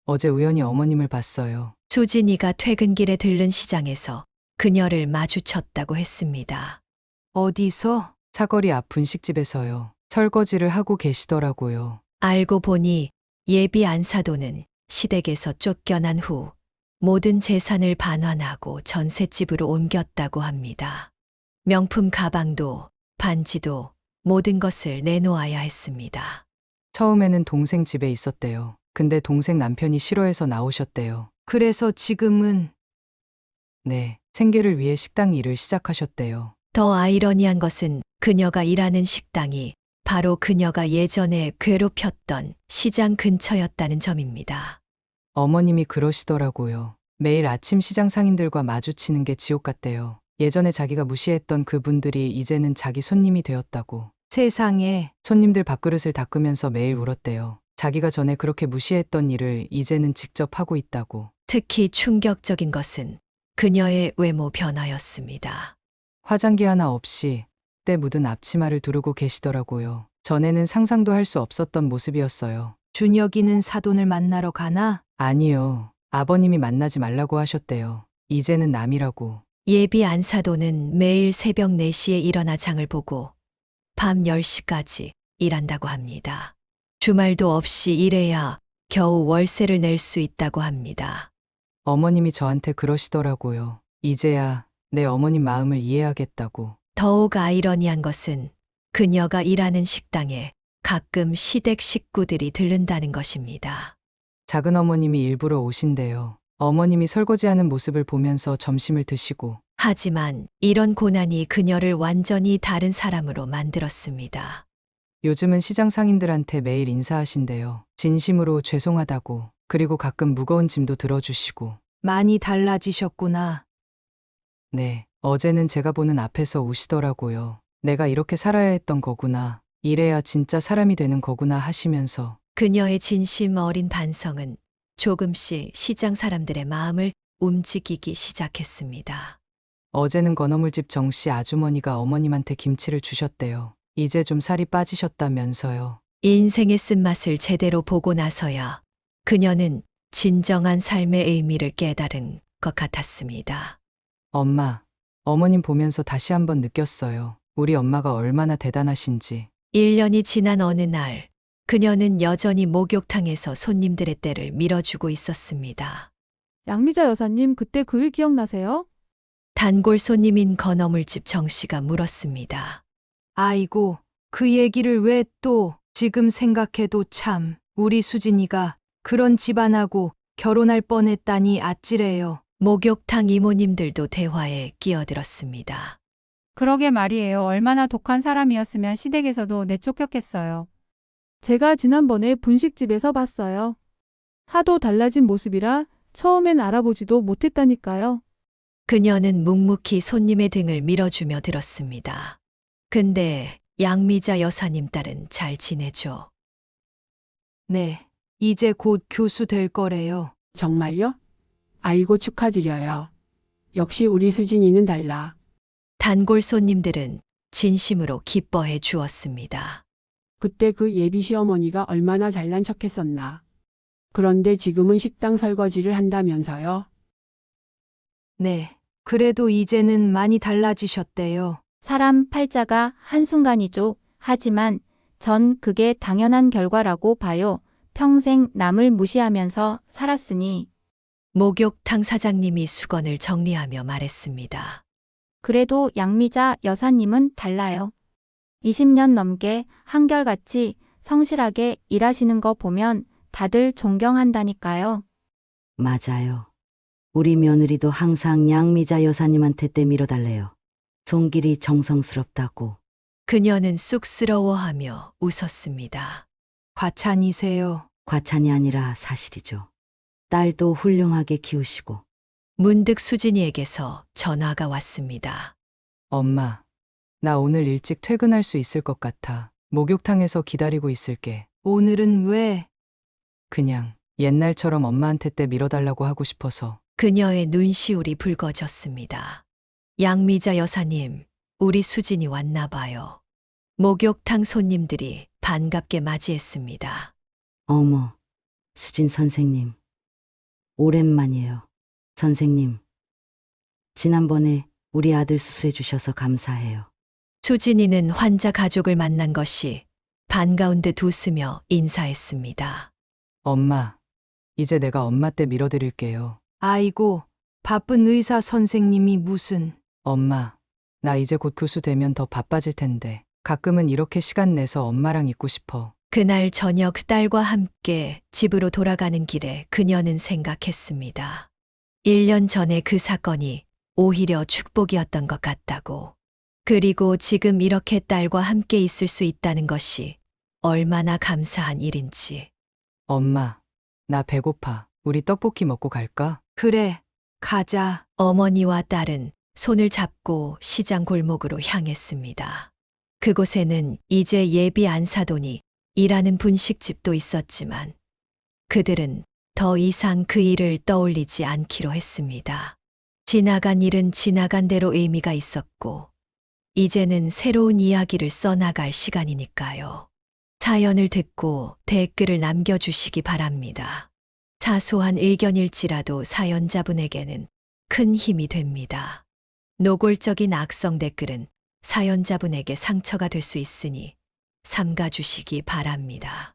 어제 우연히 어머님을 봤어요. 수진이가 퇴근길에 들른 시장에서 그녀를 마주쳤다고 했습니다. 어디서? 사거리 앞 분식집에서요. 설거지를 하고 계시더라고요. 알고 보니 예비 안사도는 시댁에서 쫓겨난 후 모든 재산을 반환하고 전셋집으로 옮겼다고 합니다. 명품 가방도 반지도 모든 것을 내놓아야 했습니다. 처음에는 동생 집에 있었대요. 근데 동생 남편이 싫어해서 나오셨대요. 그래서 지금은 네, 생계를 위해 식당 일을 시작하셨대요. 더 아이러니한 것은 그녀가 일하는 식당이 바로 그녀가 예전에 괴롭혔던 시장 근처였다는 점입니다. 어머님이 그러시더라고요. 매일 아침 시장 상인들과 마주치는 게 지옥 같대요. 예전에 자기가 무시했던 그분들이 이제는 자기 손님이 되었다고. 세상에, 손님들 밥그릇을 닦으면서 매일 울었대요. 자기가 전에 그렇게 무시했던 일을 이제는 직접 하고 있다고. 특히 충격적인 것은 그녀의 외모 변화였습니다. 화장기 하나 없이 때 묻은 앞치마를 두르고 계시더라고요. 전에는 상상도 할 수 없었던 모습이었어요. 준혁이는 사돈을 만나러 가나? 아니요. 아버님이 만나지 말라고 하셨대요. 이제는 남이라고. 예비 안사도는 매일 새벽 4시에 일어나 장을 보고 밤 10시까지 일한다고 합니다. 주말도 없이 일해야 겨우 월세를 낼 수 있다고 합니다. 어머님이 저한테 그러시더라고요. 이제야 내 어머님 마음을 이해하겠다고. 더욱 아이러니한 것은 그녀가 일하는 식당에 가끔 시댁 식구들이 들른다는 것입니다. 작은 어머님이 일부러 오신대요. 어머님이 설거지하는 모습을 보면서 점심을 드시고. 하지만 이런 고난이 그녀를 완전히 다른 사람으로 만들었습니다. 요즘은 시장 상인들한테 매일 인사하신대요. 진심으로 죄송하다고. 그리고 가끔 무거운 짐도 들어주시고. 많이 달라지셨구나. 네, 어제는 제가 보는 앞에서 우시더라고요. 내가 이렇게 살아야 했던 거구나. 이래야 진짜 사람이 되는 거구나 하시면서. 그녀의 진심 어린 반성은 조금씩 시장 사람들의 마음을 움직이기 시작했습니다. 어제는 건어물집 정씨 아주머니가 어머님한테 김치를 주셨대요. 이제 좀 살이 빠지셨다면서요. 인생의 쓴맛을 제대로 보고 나서야 그녀는 진정한 삶의 의미를 깨달은 것 같았습니다. 엄마, 어머님 보면서 다시 한번 느꼈어요. 우리 엄마가 얼마나 대단하신지. 1년이 지난 어느 날 그녀는 여전히 목욕탕에서 손님들의 때를 밀어주고 있었습니다. 양미자 여사님 그때 그 일 기억나세요? 단골 손님인 건어물집 정씨가 물었습니다. 아이고, 그 얘기를 왜 또, 지금 생각해도 참, 우리 수진이가 그런 집안하고 결혼할 뻔했다니 아찔해요. 목욕탕 이모님들도 대화에 끼어들었습니다. 그러게 말이에요. 얼마나 독한 사람이었으면 시댁에서도 내쫓겼겠어요. 제가 지난번에 분식집에서 봤어요. 하도 달라진 모습이라 처음엔 알아보지도 못했다니까요. 그녀는 묵묵히 손님의 등을 밀어주며 들었습니다. 근데 양미자 여사님 딸은 잘 지내죠? 네, 이제 곧 교수 될 거래요. 정말요? 아이고 축하드려요. 역시 우리 수진이는 달라. 단골 손님들은 진심으로 기뻐해 주었습니다. 그때 그 예비 시어머니가 얼마나 잘난 척했었나. 그런데 지금은 식당 설거지를 한다면서요? 네, 그래도 이제는 많이 달라지셨대요. 사람 팔자가 한순간이죠. 하지만 전 그게 당연한 결과라고 봐요. 평생 남을 무시하면서 살았으니. 목욕탕 사장님이 수건을 정리하며 말했습니다. 그래도 양미자 여사님은 달라요. 20년 넘게 한결같이 성실하게 일하시는 거 보면 다들 존경한다니까요. 맞아요. 우리 며느리도 항상 양미자 여사님한테 때 밀어달래요. 손길이 정성스럽다고. 그녀는 쑥스러워하며 웃었습니다. 과찬이세요. 과찬이 아니라 사실이죠. 딸도 훌륭하게 키우시고. 문득 수진이에게서 전화가 왔습니다. 엄마, 나 오늘 일찍 퇴근할 수 있을 것 같아. 목욕탕에서 기다리고 있을게. 오늘은 왜? 그냥 옛날처럼 엄마한테 때 밀어달라고 하고 싶어서. 그녀의 눈시울이 붉어졌습니다. 양미자 여사님, 우리 수진이 왔나 봐요. 목욕탕 손님들이 반갑게 맞이했습니다. 어머, 수진 선생님. 오랜만이에요. 선생님. 지난번에 우리 아들 수술해 주셔서 감사해요. 수진이는 환자 가족을 만난 것이 반가운 듯 웃으며 인사했습니다. 엄마, 이제 내가 엄마 때 밀어드릴게요. 아이고, 바쁜 의사 선생님이 무슨. 엄마, 나 이제 곧 교수 되면 더 바빠질 텐데 가끔은 이렇게 시간 내서 엄마랑 있고 싶어. 그날 저녁 딸과 함께 집으로 돌아가는 길에 그녀는 생각했습니다. 1년 전에 그 사건이 오히려 축복이었던 것 같다고. 그리고 지금 이렇게 딸과 함께 있을 수 있다는 것이 얼마나 감사한 일인지. 엄마, 나 배고파. 우리 떡볶이 먹고 갈까? 그래, 가자. 어머니와 딸은 손을 잡고 시장 골목으로 향했습니다. 그곳에는 이제 예비 안사돈이 일하는 분식집도 있었지만 그들은 더 이상 그 일을 떠올리지 않기로 했습니다. 지나간 일은 지나간 대로 의미가 있었고 이제는 새로운 이야기를 써나갈 시간이니까요. 사연을 듣고 댓글을 남겨주시기 바랍니다. 사소한 의견일지라도 사연자분에게는 큰 힘이 됩니다. 노골적인 악성 댓글은 사연자분에게 상처가 될 수 있으니 삼가 주시기 바랍니다.